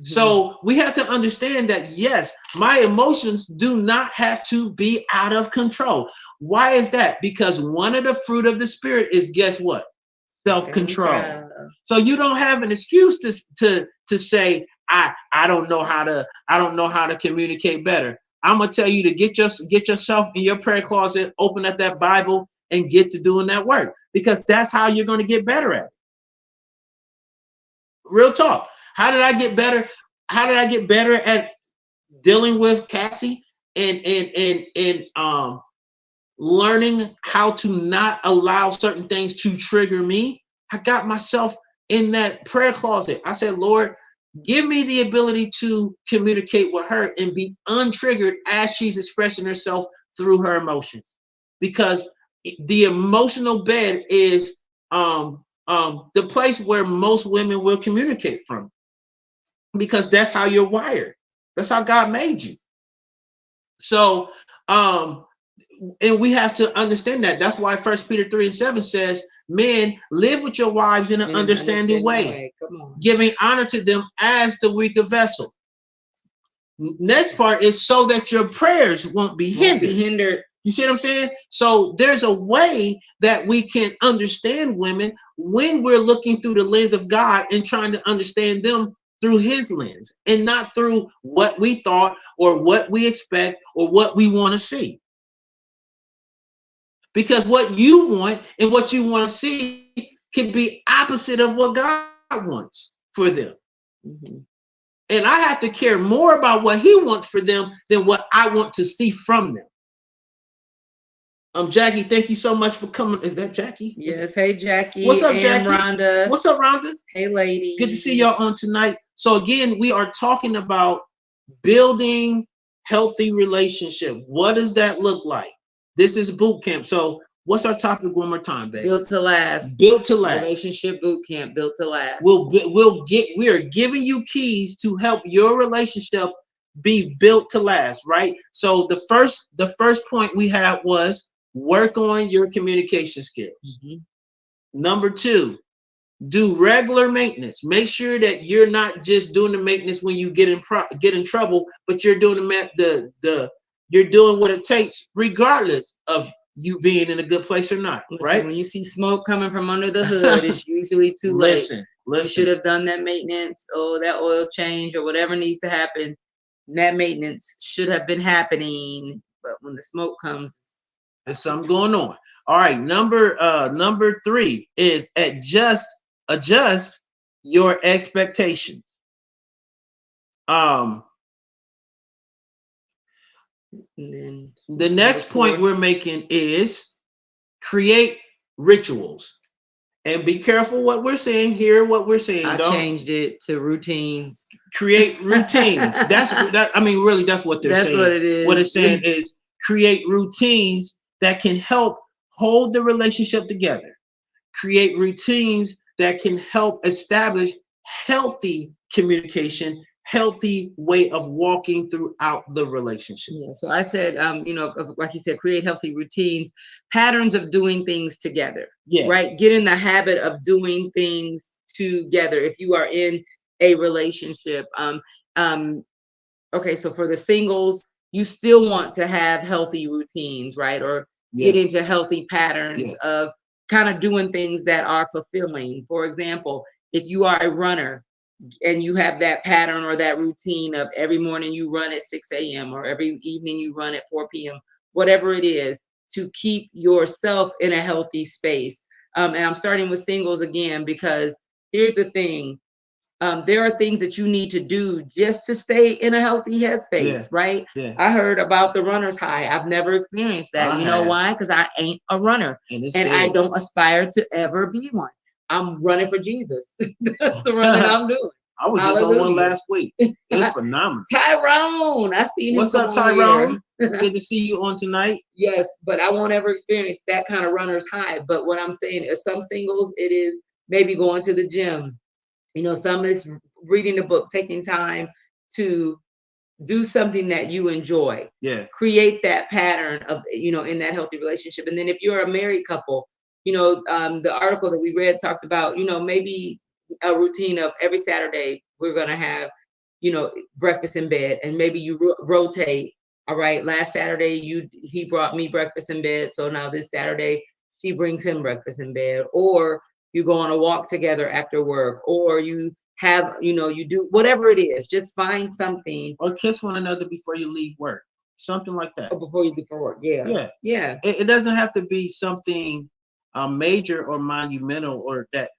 So we have to understand that, yes, my emotions do not have to be out of control. Why is that? Because one of the fruit of the Spirit is, guess what? Self-control. So you don't have an excuse to say, I don't know how to communicate better. I'm gonna tell you to get yourself in your prayer closet, open up that Bible, and get to doing that work, because that's how you're gonna get better at it. Real talk. How did I get better? How did I get better at dealing with Cassie and learning how to not allow certain things to trigger me? I got myself in that prayer closet. I said, Lord, give me the ability to communicate with her and be untriggered as she's expressing herself through her emotions. Because the emotional bed is the place where most women will communicate from, because that's how you're wired. That's how God made you. So, and we have to understand that. That's why 1 Peter 3:7 says, men, live with your wives in an understanding way, giving honor to them as the weaker vessel. Next part is so that your prayers won't be hindered. You see what I'm saying? So there's a way that we can understand women when we're looking through the lens of God and trying to understand them through his lens, and not through what we thought or what we expect or what we want to see. Because what you want and what you want to see can be opposite of what God wants for them. And I have to care more about what he wants for them than what I want to see from them. Jackie, thank you so much for coming. Is that Jackie? Yes. Hey, Jackie. What's up, Jackie? Rhonda. What's up, Rhonda? Hey, lady. Good to see y'all on tonight. So again, we are talking about building healthy relationship. What does that look like? This is boot camp. So what's our topic one more time, babe? Built to last. Built to last. Relationship boot camp. Built to last. We are giving you keys to help your relationship be built to last, right? So the first point we had was work on your communication skills. Number 2, do regular maintenance. Make sure that you're not just doing the maintenance when you get in trouble, but you're doing you're doing what it takes, regardless of you being in a good place or not. Listen, right? When you see smoke coming from under the hood, it's usually too late. Listen. You should have done that maintenance, or that oil change, or whatever needs to happen. That maintenance should have been happening, but when the smoke comes, there's something going on. All right, number 3 is adjust your expectations. The next point we're making is create rituals. And be careful what we're saying here. What we're saying. I changed it to routines. Create routines. I mean, really, that's what they're saying. That's what it is. What it's saying is create routines that can help hold the relationship together. Create routines that can help establish healthy communication, healthy way of walking throughout the relationship. Yeah. So I said, like you said, create healthy routines, patterns of doing things together. Yeah. Right. Get in the habit of doing things together. If you are in a relationship. Okay, so for the singles, you still want to have healthy routines, right? Or get Yeah. into healthy patterns Yeah. of kind of doing things that are fulfilling. For example, if you are a runner and you have that pattern or that routine of every morning you run at 6 a.m. or every evening you run at 4 p.m., whatever it is, to keep yourself in a healthy space. And I'm starting with singles again because here's the thing, there are things that you need to do just to stay in a healthy Yeah. headspace, right? Yeah. I heard about the runner's high. I've never experienced that. I You know have, why? Because I ain't a runner and it's and I don't serious. aspire to ever be one. I'm running for Jesus. That's the running I I'm doing. was just on one Hallelujah. last week. It's phenomenal. Tyrone, I seen him What's come up, on here. Tyrone? Good to see you on tonight. Yes, but I won't ever experience that kind of runner's high. But what I'm saying is some singles, it is maybe going to the gym. You know, some is reading a book, taking time to do something that you enjoy. Yeah. Create that pattern of, you know, in that healthy relationship. And then if you're a married couple, you know, the article that we read talked about, you know, maybe a routine of every Saturday we're going to have, you know, breakfast in bed, and maybe you rotate. All right, last Saturday he brought me breakfast in bed, so now this Saturday she brings him breakfast in bed. Or you go on a walk together after work, or you have, you know, you do whatever it is, just find something. Or kiss one another before you leave work. Something like that. Or before you leave for work. Yeah. Yeah. Yeah. It doesn't have to be something major or monumental or that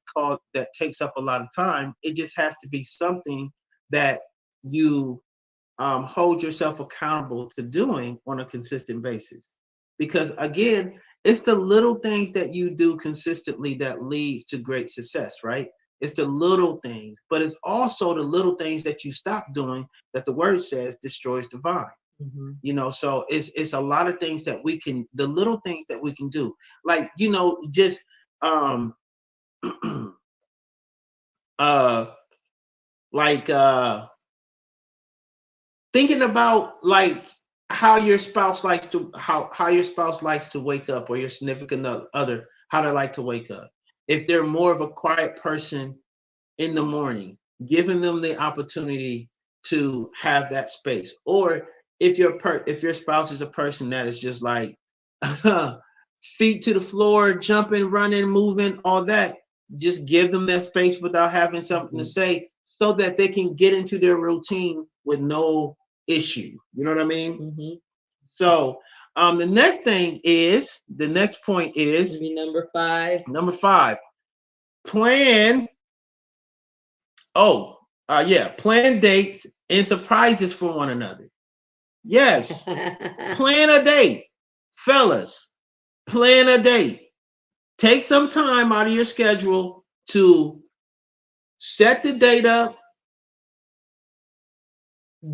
takes up a lot of time. It just has to be something that you hold yourself accountable to doing on a consistent basis. Because again, it's the little things that you do consistently that leads to great success, right? It's the little things, but it's also the little things that you stop doing that the word says destroys the vine. Mm-hmm. You know, so it's a lot of things that we can, the little things that we can do, like, you know, just um uh like thinking about like how your spouse likes to wake up, or your significant other, how they like to wake up. If they're more of a quiet person in the morning, giving them the opportunity to have that space. Or if your spouse is a person that is just like feet to the floor, jumping, running, moving, all that, just give them that space without having something to Mm-hmm. say, so that they can get into their routine with no issue. You know what I mean? Mm-hmm. So the next point is Maybe number 5. number 5. Plan. Oh, yeah, plan dates and surprises for one another. Yes, plan a date, fellas. Plan a date. Take some time out of your schedule to set the date up,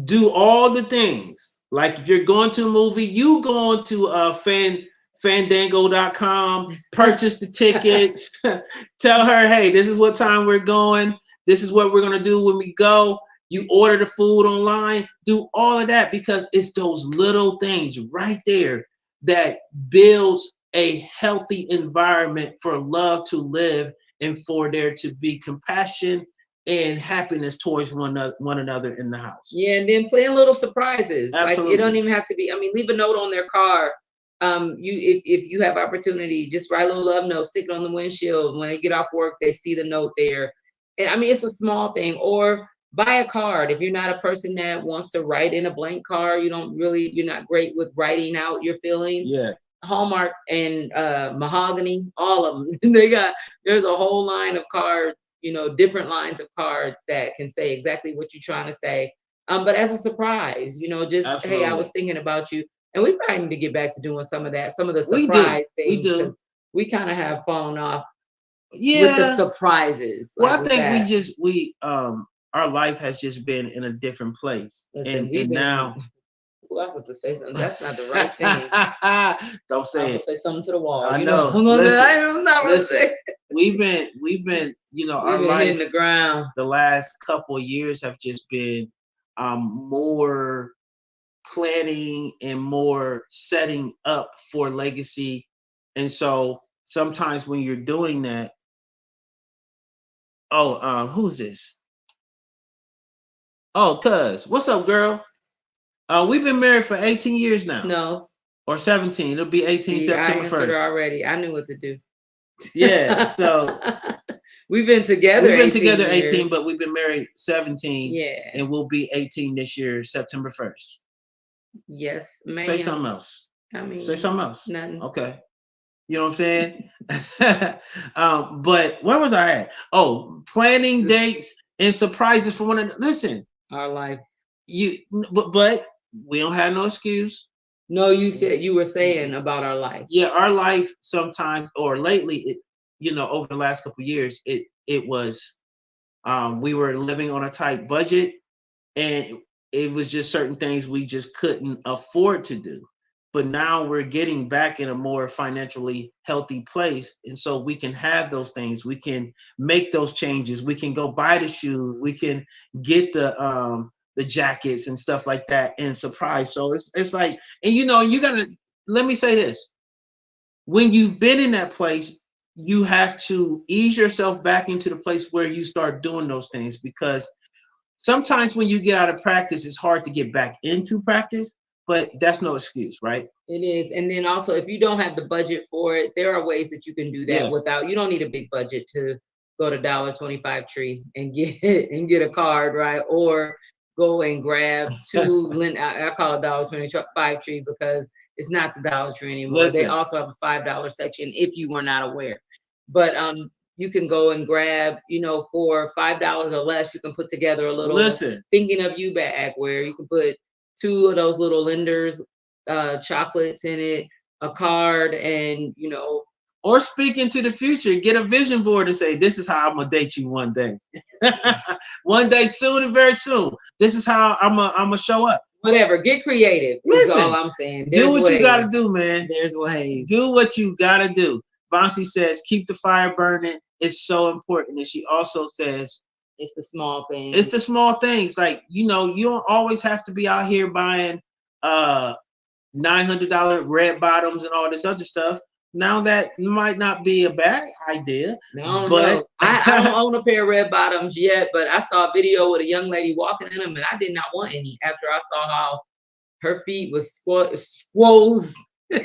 do all the things. Like if you're going to a movie, you go on to fandango.com, purchase the tickets, tell her, hey, this is what time we're going. This is what we're going to do when we go. You order the food online, do all of that, because it's those little things right there that builds a healthy environment for love to live, and for there to be compassion and happiness towards one another in the house. Yeah, and then plan little surprises. Like it don't Absolutely. even have to be. I mean, leave a note on their car. You if you have opportunity, just write a little love note, stick it on the windshield. When they get off work, they see the note there. And I mean, it's a small thing. Or buy a card. If you're not a person that wants to write in a blank card, you're not great with writing out your feelings. Yeah. Hallmark and mahogany, all of them. There's a whole line of cards, you know, different lines of cards that can say exactly what you're trying to say. But as a surprise, you know, just, hey, I was Absolutely. thinking about you. And we probably need to get back to doing some of that, some of the We do. surprise We things, do. because we kind of have fallen off with the Yeah. surprises, Well, like I with think that. we our life has just been in a different place. Listen, And we've been, now who else was to say something? That's not the right thing. don't I say would it. say something to the wall. I You know, know. I'm gonna, Listen, I was not gonna listen. say. We've been, you know, We've our been hitting life the ground. the last couple of years have just been more planning and more setting up for legacy. And so sometimes when you're doing that, oh, who's this? Oh, cuz, what's up, girl? We've been married for 18 years now. No. Or 17. It'll be 18 See, I September answered 1st. already. I knew what to do. Yeah, so we've been together. We've been 18 together years. 18, but we've been married 17. Yeah. And we'll be 18 this year, September 1st. Yes, ma'am. Say something else. I mean, say something else. Nothing. Okay. You know what I'm saying? But where was I at? Oh, planning dates and surprises for one another. Listen, our life. But we don't have no excuse. No, you were saying about our life. Yeah, our life sometimes, or lately, over the last couple of years, it was, we were living on a tight budget, and it was just certain things we just couldn't afford to do. But now we're getting back in a more financially healthy place, and so we can have those things. We can make those changes. We can go buy the shoes. We can get the jackets and stuff like that and surprise. So it's like, and you gotta, let me say this. When you've been in that place, you have to ease yourself back into the place where you start doing those things, because sometimes when you get out of practice, it's hard to get back into practice, but that's no excuse, right? It is. And then also, if you don't have the budget for it, there are ways that you can do that without, you don't need a big budget to go to $1.25 Tree and get a card, right? Or go and grab two, I call it $1.25 Tree because it's not the Dollar Tree anymore. Listen. They also have a $5 section if you were not aware. But you can go and grab, for $5 or less, you can put together a little thinking of you bag where you can put 2 of those little lenders chocolates in it, a card, and or speak into the future, get a vision board and say, this is how I'm gonna date you one day. One day soon, and very soon. This is how I'm gonna show up. Whatever, get creative. Listen, is all I'm saying. There's do what ways. You gotta do, man. There's ways. Do what you gotta do. Bonsi says, keep the fire burning. It's so important. And she also says, it's the small things. It's the small things. Like, you don't always have to be out here buying $900 red bottoms and all this other stuff. Now that might not be a bad idea. No, but I don't own a pair of red bottoms yet, but I saw a video with a young lady walking in them, and I did not want any after I saw how her feet was squoze.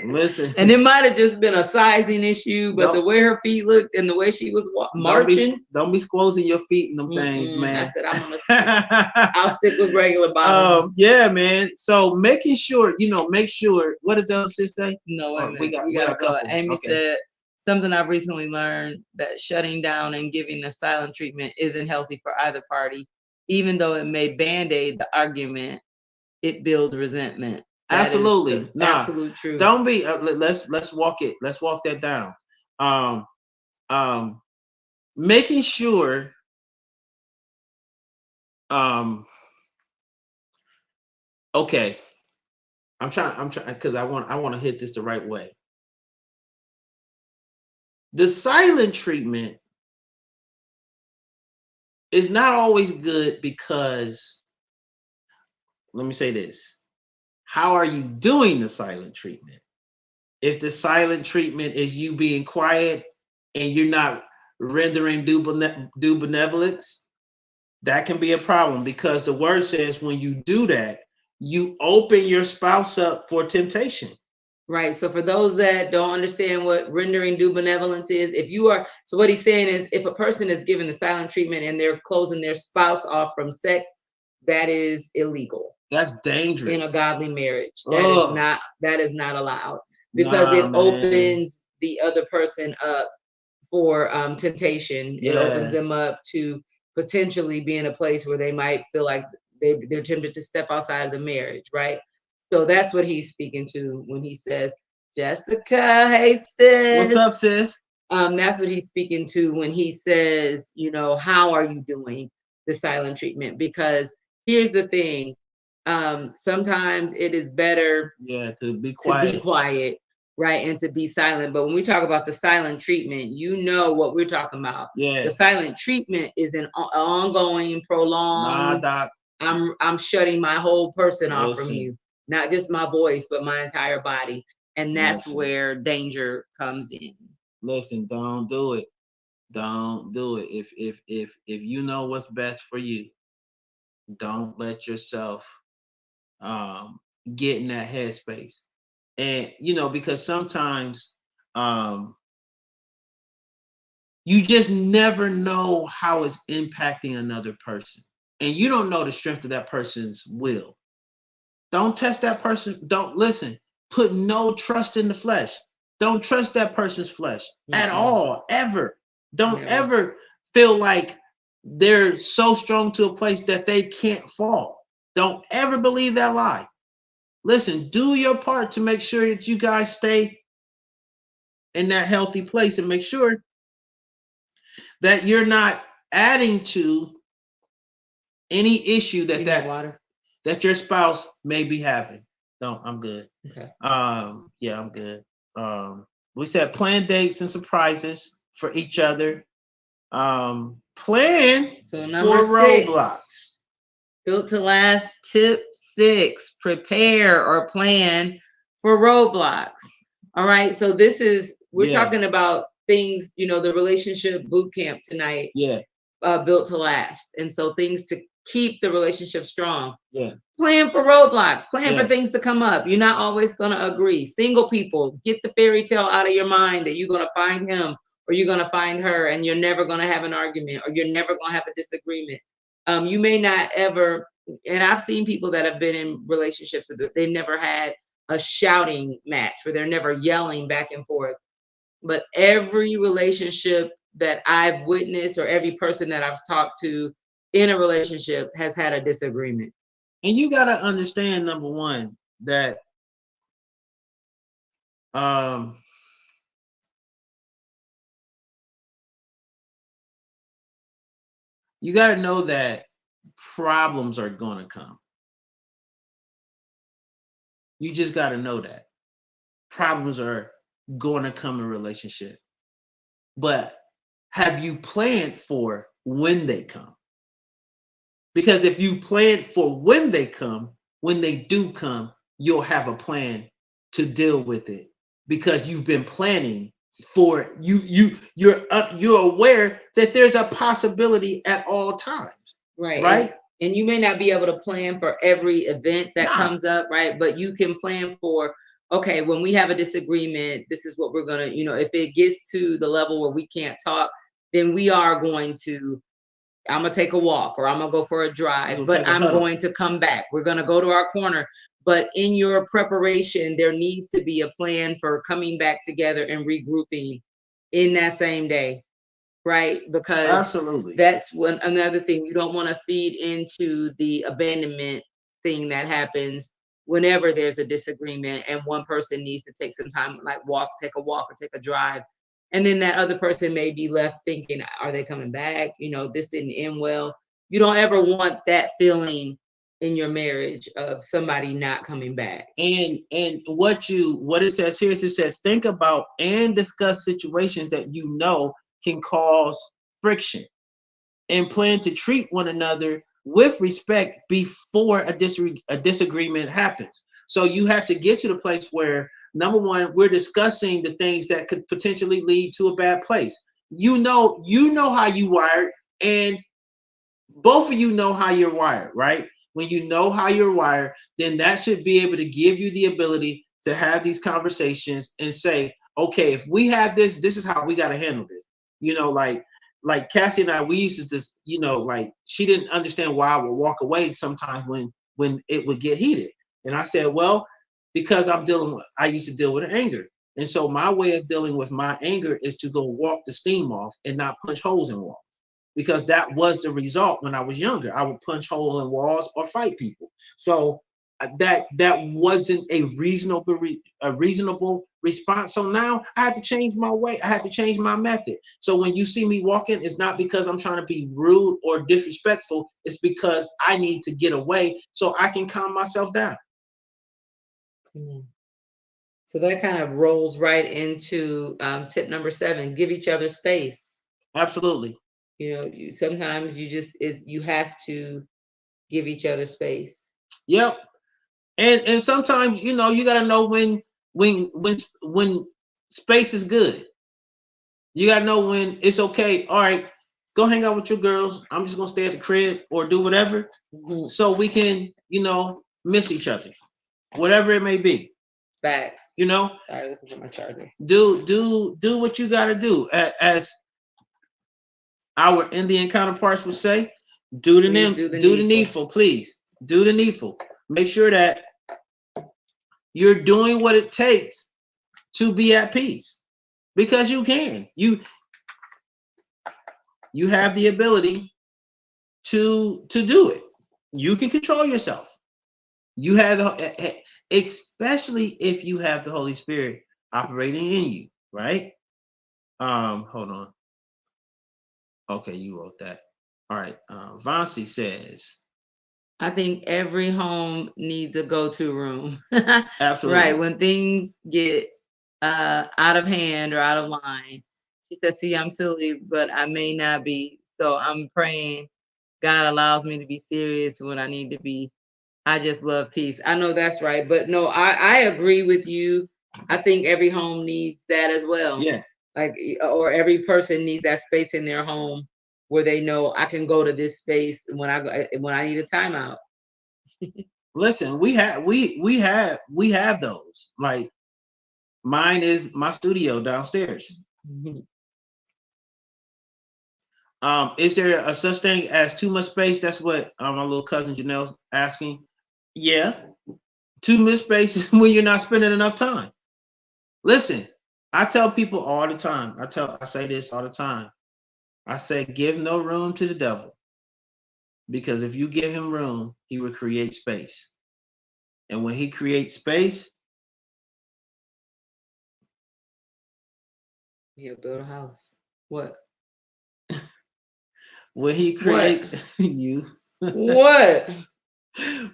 Listen, and it might have just been a sizing issue, but the way her feet looked and the way she was marching. Don't be squozing your feet in them things, man. I said, I'll stick with regular bottoms. Yeah, man. So making sure, make sure. What does the sis say? No, we got to go. Amy said something I've recently learned, that shutting down and giving a silent treatment isn't healthy for either party, even though it may band-aid the argument. It builds resentment. Absolutely, absolute truth. Don't be. Let's walk it. Let's walk that down. Making sure. Okay. I'm trying because I want to hit this the right way. The silent treatment is not always good because, let me say this. How are you doing the silent treatment? If the silent treatment is you being quiet and you're not rendering due benevolence, that can be a problem, because the word says when you do that, you open your spouse up for temptation. Right. So for those that don't understand what rendering due benevolence is, so what he's saying is, if a person is given the silent treatment and they're closing their spouse off from sex, that is illegal. That's dangerous in a godly marriage. That is not allowed, because it opens the other person up for temptation. It opens them up to potentially be in a place where they might feel like they're tempted to step outside of the marriage, right? So that's what he's speaking to when he says, Jessica, hey sis. What's up, sis? That's what he's speaking to when he says, how are you doing the silent treatment? Because here's the thing. Sometimes it is better to be quiet, right, and to be silent. But when we talk about the silent treatment, you know what we're talking about. The silent treatment is an ongoing, prolonged. I'm shutting my whole person off from you, not just my voice, but my entire body, and that's where danger comes in. Listen, don't do it. Don't do it. If you know what's best for you, Don't let yourself get in that headspace. And because sometimes um you just never know how it's impacting another person. And you don't know the strength of that person's will. Don't test that person. Don't listen. Put no trust in the flesh. Don't trust that person's flesh at all, ever. Don't ever feel like they're so strong to a place that they can't fall. Don't ever believe that lie. Listen, do your part to make sure that you guys stay in that healthy place, and make sure that you're not adding to any issue that your spouse may be having. No, I'm good. Okay. Yeah, I'm good. We said plan dates and surprises for each other. Plan so for roadblocks. Built to last. Tip 6: prepare or plan for roadblocks. All right. So we're talking about things, the relationship boot camp tonight. Yeah. Built to last. And so things to keep the relationship strong. Yeah. Plan for roadblocks. Plan for things to come up. You're not always going to agree. Single people, get the fairy tale out of your mind that you're going to find him or you're going to find her and you're never going to have an argument or you're never going to have a disagreement. You may not ever, and I've seen people that have been in relationships that they've never had a shouting match where they're never yelling back and forth. But every relationship that I've witnessed or every person that I've talked to in a relationship has had a disagreement. And you got to understand, number one, that you got to know that problems are going to come. You just got to know that problems are going to come in a relationship. But have you planned for when they come? Because if you plan for when they come, when they do come, you'll have a plan to deal with it because you've been planning for it. You're aware that there's a possibility at all times. Right. And you may not be able to plan for every event that comes up, right? But you can plan for, okay, when we have a disagreement, this is what we're gonna, if it gets to the level where we can't talk, then we are going to, I'm gonna take a walk or I'm gonna go for a drive, but I'm going to come back. We're gonna go to our corner. But in your preparation, there needs to be a plan for coming back together and regrouping in that same day. Right? Because absolutely, that's another thing. You don't want to feed into the abandonment thing that happens whenever there's a disagreement and one person needs to take some time, like take a walk or take a drive. And then that other person may be left thinking, are they coming back? This didn't end well. You don't ever want that feeling in your marriage of somebody not coming back. And what it says here is, it says think about and discuss situations that can cause friction and plan to treat one another with respect before a disagreement happens. So you have to get to the place where, number one, we're discussing the things that could potentially lead to a bad place. You know how you wired, and both of you know how you're wired, right? When you know how you're wired, then that should be able to give you the ability to have these conversations and say, okay, if we have this is how we got to handle this. Like Cassie and I, we used to just, like she didn't understand why I would walk away sometimes when it would get heated. And I said, well, because I used to deal with anger. And so my way of dealing with my anger is to go walk the steam off and not punch holes in walls. Because that was the result when I was younger. I would punch holes in walls or fight people. So that wasn't a reasonable response. So now I had to change my way. I had to change my method. So when you see me walking, it's not because I'm trying to be rude or disrespectful. It's because I need to get away so I can calm myself down. So that kind of rolls right into tip number 7: give each other space. Absolutely. Sometimes you have to give each other space. Yep. And sometimes, you got to know when space is good. You got to know when it's okay. All right, Go hang out with your girls. I'm just gonna stay at the crib or do whatever, so we can, miss each other, whatever it may be. Facts. You know, Sorry, looking for my charger. Do what you gotta do. As our Indian counterparts would say, do the needful, please. Do the needful. Make sure that you're doing what it takes to be at peace, because you can. You have the ability to do it. You can control yourself. You have, especially if you have the Holy Spirit operating in you, right? Hold on. Okay, you wrote that. All right. Vancy says, I think every home needs a go-to room. absolutely. Right. When things get out of hand or out of line. She said, see, I'm silly, but I may not be. So I'm praying God allows me to be serious when I need to be. I just love peace. I know that's right. But no, I agree with you. I think every home needs that as well. Yeah. Like, or every person needs that space in their home where they know I can go to this space when I need a timeout. Listen, we have those. Like, mine is my studio downstairs. Is there a such thing as too much space? That's what my little cousin Janelle's asking. Yeah, too much space is when you're not spending enough time. Listen, I tell people all the time. I say this all the time. I say, give no room to the devil, because if you give him room, he will create space. And when he creates space, he'll build a house. What? When he creates you, what?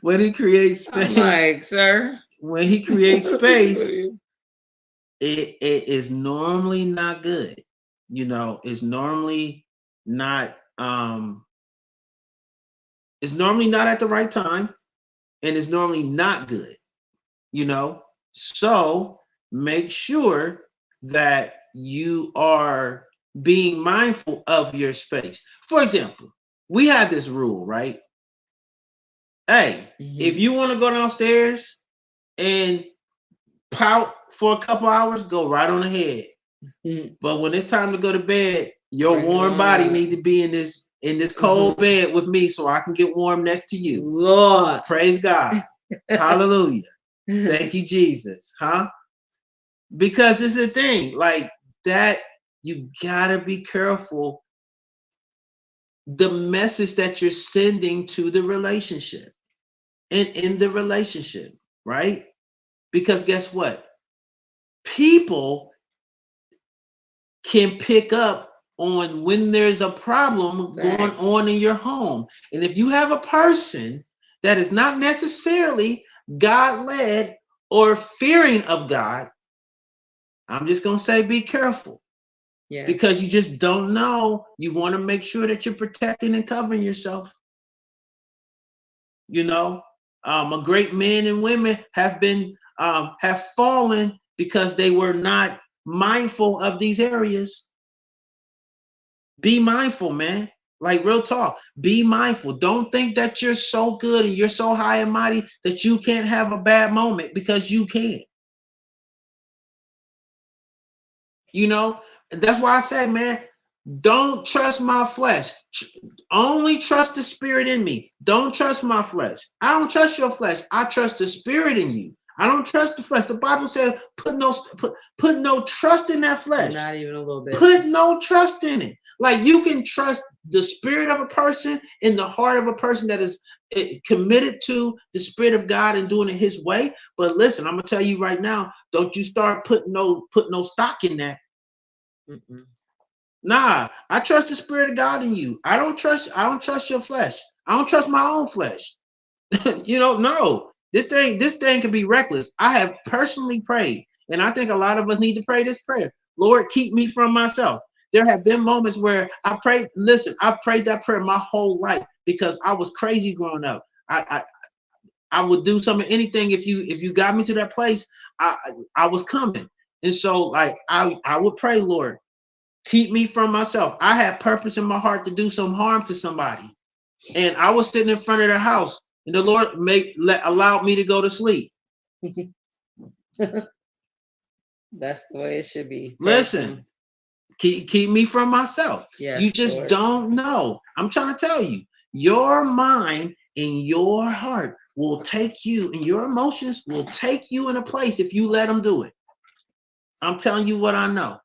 When he creates space, I'm like, sir. When he creates space, it is normally not good. It's normally not it's normally not at the right time, and it's normally not good. So make sure that you are being mindful of your space. For example, we have this rule, right? Hey, if you want to go downstairs and pout for a couple hours, go right on ahead. But when it's time to go to bed, your warm body needs to be in this cold bed with me, so I can get warm next to you. Lord, praise God. Hallelujah. Thank you, Jesus. Huh? Because this is the thing, like that, you gotta be careful the message that you're sending to the relationship and in the relationship, right? Because guess what? People can pick up on when there's a problem going on in your home. And if you have a person that is not necessarily God-led or fearing of God, I'm just going to say be careful. Yeah. Because you just don't know. You want to make sure that you're protecting and covering yourself. A great men and women have fallen because they were not mindful of these areas. Be mindful, man. Like, real talk. Be mindful. Don't think that you're so good and you're so high and mighty that you can't have a bad moment, because you can. That's why I say, man, don't trust my flesh. Only trust the spirit in me. Don't trust my flesh. I don't trust your flesh. I trust the spirit in you. I don't trust the flesh. The Bible says put no trust in that flesh. Not even a little bit. Put no trust in it. Like, you can trust the spirit of a person in the heart of a person that is committed to the spirit of God and doing it his way. But listen, I'm gonna tell you right now, don't you start putting no stock in that. Nah, I trust the spirit of God in you. I don't trust your flesh. I don't trust my own flesh. No. This thing can be reckless. I have personally prayed, and I think a lot of us need to pray this prayer. Lord, keep me from myself. There have been moments where I prayed. Listen, I've prayed that prayer my whole life because I was crazy growing up. I would do anything if you got me to that place. I was coming, and so like I would pray, Lord, Keep me from myself. I had purpose in my heart to do some harm to somebody, and I was sitting in front of their house, and the Lord allowed me to go to sleep. That's the way it should be. Listen, keep me from myself. Yes, You just Lord. don't know. I'm trying to tell you, your mind and your heart will take you, and your emotions will take you in a place if you let them do it. I'm telling you what I know.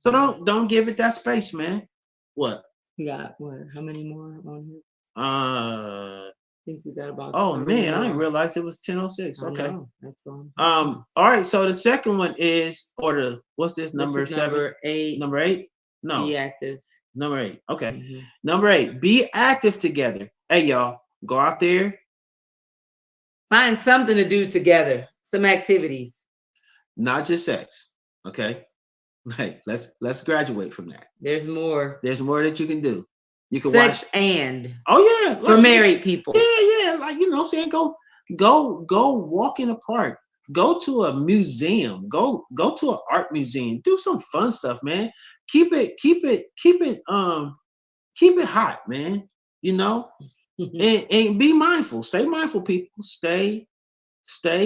So don't give it that space, man. What? You got what? How many more on here? I think we got about. Oh man, I didn't realize it was 10:06. Okay. That's one. All right. So the second one is, what's this, number 7? Number 8. Number 8? No. Be active. Number 8. Okay. Number 8. Be active together. Hey y'all, go out there. Find something to do together. Some activities. Not just sex. Okay. Hey, let's graduate from that. There's more. There's more that you can do. You can sex watch. And. Oh yeah. For married people. Yeah. Like, you know what I'm saying? Go walk in a park. Go to a museum. Go to an art museum. Do some fun stuff, man. Keep it hot, man. You know? and be mindful. Stay mindful, people. Stay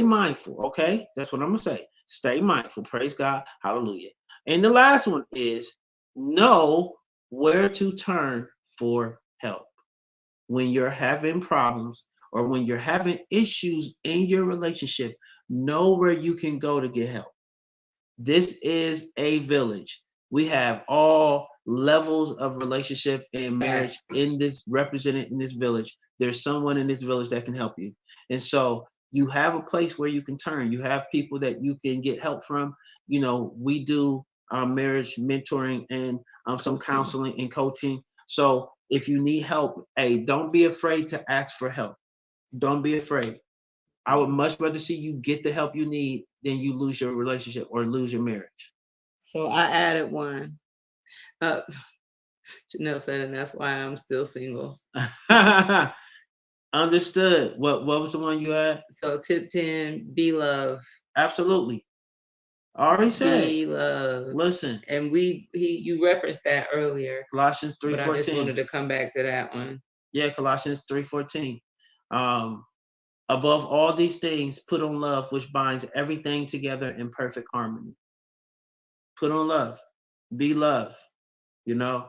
mindful. Okay? That's what I'm gonna say. Stay mindful. Praise God. Hallelujah. And the last one is know where to turn for help. When you're having problems or when you're having issues in your relationship, know where you can go to get help. This is a village. We have all levels of relationship and marriage represented in this village. There's someone in this village that can help you. And so you have a place where you can turn. You have people that you can get help from. You know, we do marriage mentoring and some counseling and coaching. So if you need help, hey, don't be afraid to ask for help. Don't be afraid. I would much rather see you get the help you need than you lose your relationship or lose your marriage. So I added one. Janelle said, and that's why I'm still single. Understood. What was the one you had? So tip 10, be love. Absolutely. I already said. Be love. Listen. And you referenced that earlier. Colossians 3:14. But I just wanted to come back to that one. Yeah, Colossians 3:14. Above all these things, put on love, which binds everything together in perfect harmony. Put on love. Be love. You know,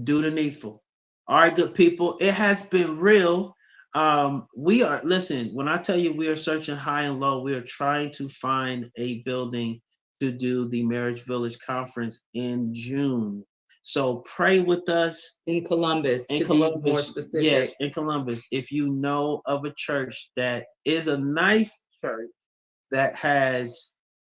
do the needful. All right, good people. It has been real. Listen, when I tell you we are searching high and low, we are trying to find a building to do the Marriage Village Conference in June. So pray with us. In Columbus, to be more specific. Yes, in Columbus. If you know of a church that is a nice church that has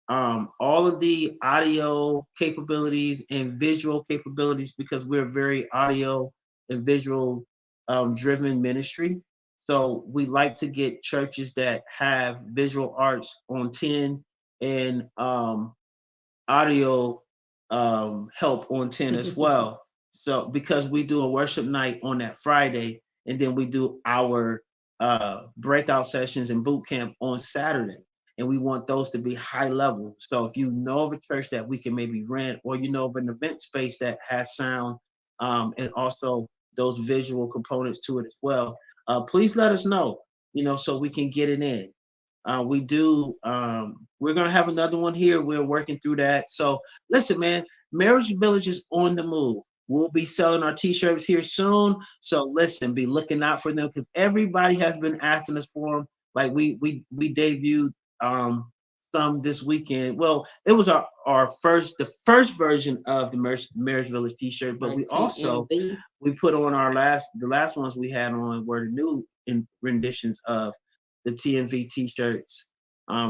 all of the audio capabilities and visual capabilities, because we're very audio and visual driven ministry. So we like to get churches that have visual arts on 10 and audio help on 10 as well. So because we do a worship night on that Friday, and then we do our breakout sessions and boot camp on Saturday. And we want those to be high level. So if you know of a church that we can maybe rent, or you know of an event space that has sound and also those visual components to it as well, please let us know, so we can get it in. We're going to have another one here. We're working through that. So listen, man, Marriage Village is on the move. We'll be selling our t-shirts here soon. So listen, be looking out for them, because everybody has been asking us for them. Like we debuted some this weekend. Well, it was the first version of the Marriage Village t-shirt, but we also put on the last ones we had on were the new renditions of the TMV t-shirts.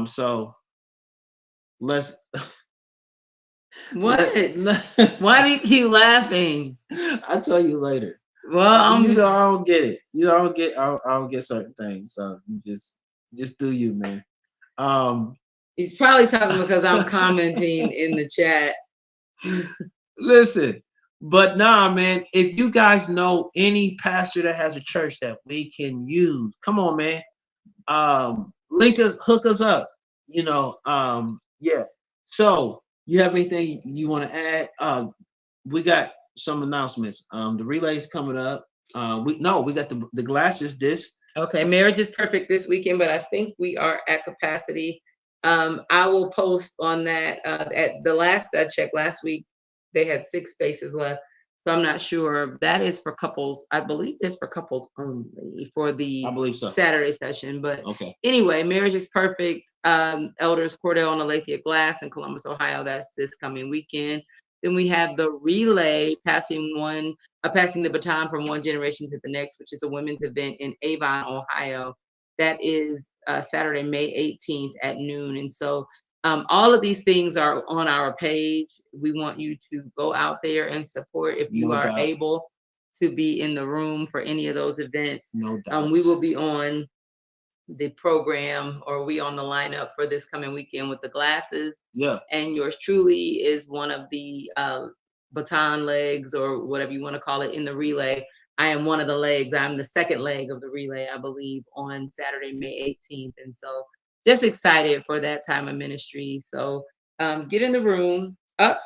So let's. What? Why do you keep laughing? I'll tell you later. Well, I don't get it. I don't get certain things. So you just do you, man. He's probably talking because I'm commenting in the chat. Listen, but nah, man. If you guys know any pastor that has a church that we can use, come on, man. Hook us up. Yeah. So you have anything you want to add? we got some announcements. The relay's coming up. We got the glasses disc. Okay, marriage is perfect this weekend, but I think we are at capacity. I will post on that. At the last I checked last week, they had 6 spaces left, so I'm not sure. That is for couples. I believe it's for couples only for I the believe so. Saturday session. But Okay. anyway, marriage is perfect. Elders Cordell and Alethea Glass in Columbus, Ohio. That's this coming weekend. Then we have the relay passing the baton from one generation to the next, which is a women's event in Avon, Ohio. That is Saturday, May 18th at noon. And so all of these things are on our page. We want you to go out there and support if you No are doubt. able to be in the room for any of those events. No doubt. We will be on the program, or we on the lineup for this coming weekend with the glasses. Yeah. And yours truly is one of the baton legs, or whatever you want to call it, in the relay. I am one of the legs. I'm the second leg of the relay, I believe, on Saturday, May 18th. And so just excited for that time of ministry. So get in the room. Up.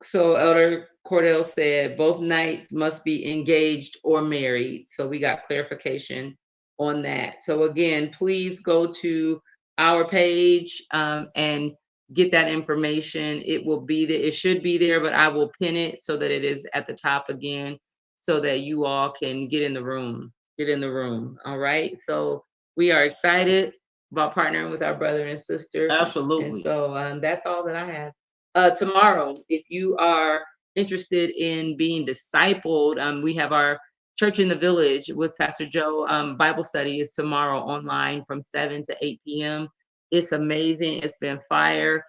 So Elder Cordell said both nights must be engaged or married. So we got clarification on that. So again, please go to our page and get that information. It will be there. It should be there, but I will pin it so that it is at the top again, so that you all can get in the room. Get in the room. All right. So we are excited about partnering with our brother and sister. And Absolutely. so that's all that I have. Tomorrow, if you are interested in being discipled, we have our Church in the Village with Pastor Joe. Bible study is tomorrow online from 7 to 8 p.m. It's amazing. It's been fire.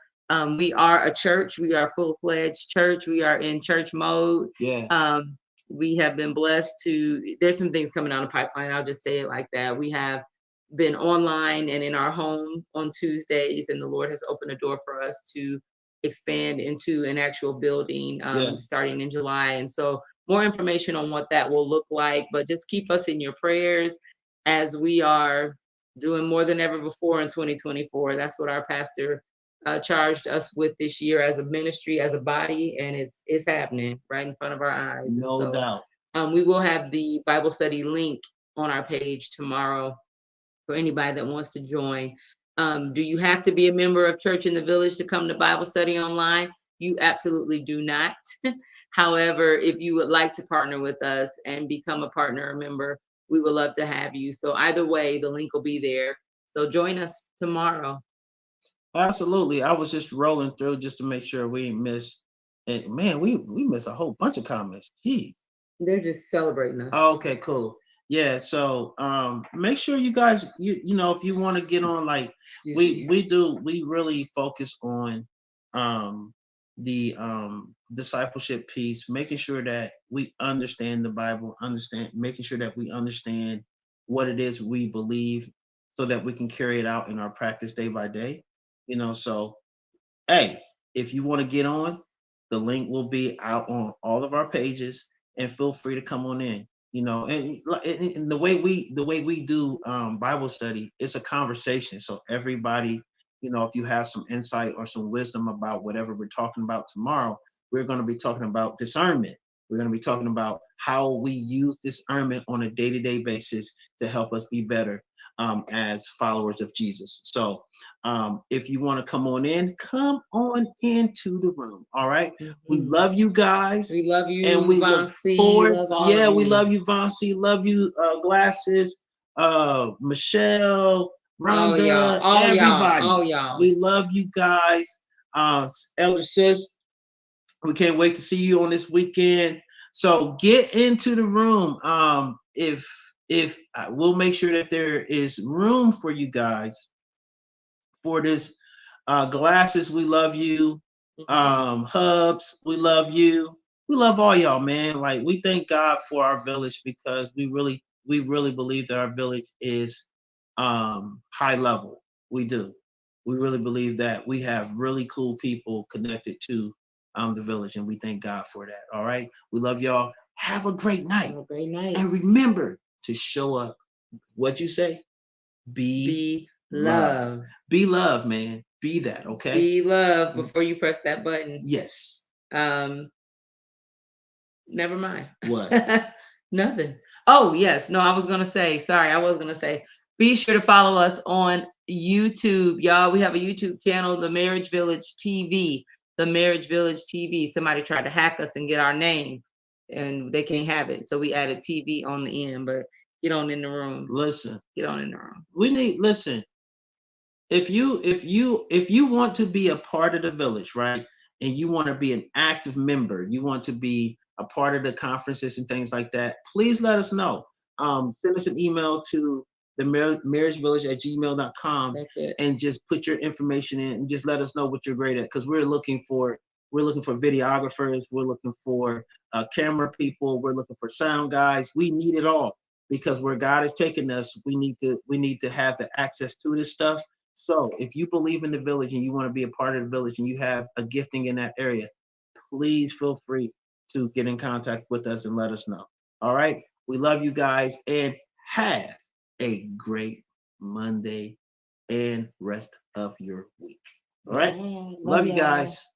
We are a church. We are a full-fledged church. We are in church mode. Yeah. We have been blessed there's some things coming down the pipeline. I'll just say it like that. We have been online and in our home on Tuesdays, and the Lord has opened a door for us to expand into an actual building Yeah. starting in July. And so more information on what that will look like, but just keep us in your prayers as we are doing more than ever before in 2024. That's what our pastor charged us with this year as a ministry, as a body, and it's happening right in front of our eyes. No and so, doubt. We will have the Bible study link on our page tomorrow for anybody that wants to join. Do you have to be a member of Church in the Village to come to Bible study online? You absolutely do not. However, if you would like to partner with us and become a partner or member, we would love to have you. So either way, the link will be there. So join us tomorrow. Absolutely. I was just rolling through just to make sure we ain't miss. And man, we missed a whole bunch of comments. Jeez. They're just celebrating us. Okay, cool. Yeah, so make sure you guys you know, if you want to get on, like we really focus on the discipleship piece, making sure that we understand the Bible, making sure that we understand what it is we believe so that we can carry it out in our practice day by day. You know, so hey, if you want to get on, the link will be out on all of our pages, and feel free to come on in. You know, and the way we do Bible study, it's a conversation. So everybody, you know, if you have some insight or some wisdom about whatever we're talking about tomorrow, we're going to be talking about discernment. We're going to be talking about how we use discernment on a day-to-day basis to help us be better as followers of Jesus. So if you want to come on into the room. All right. Mm-hmm. We love you guys. We love you. And we Von look C, forward. love We love you, Von C. Love you, Glasses, Michelle, Rhonda, everybody. All y'all. We love you guys. Elder Sis, we can't wait to see you on this weekend. So get into the room. If we'll make sure that there is room for you guys for this. Glasses, we love you. Hubs, we love you. We love all y'all, man. Like, we thank God for our village, because we really believe that our village is high level. We do. We really believe that we have really cool people connected to the village, and we thank God for that. All right. We love y'all. Have a great night. Have a great night. And remember to show up. What'd you say? Be love. Be love, man. Be that, okay? Be love before you press that button. Yes. Never mind. What? Nothing. Oh, yes. No, I was going to say, sorry, I was going to say, be sure to follow us on YouTube. Y'all, we have a YouTube channel, The Marriage Village TV. The Marriage Village TV. Somebody tried to hack us and get our name, and they can't have it. So we added TV on the end, but get on in the room. Listen. Get on in the room. Listen. If you want to be a part of the village, right? And you want to be an active member, you want to be a part of the conferences and things like that, please let us know. Send us an email to the marriagevillage@gmail.com. That's it. And just put your information in and just let us know what you're great at, because we're looking for videographers, we're looking for camera people, we're looking for sound guys. We need it all, because where God is taking us, we need to have the access to this stuff. So if you believe in the village and you want to be a part of the village and you have a gifting in that area, please feel free to get in contact with us and let us know. All right. We love you guys, and have a great Monday and rest of your week. All right. Love you guys.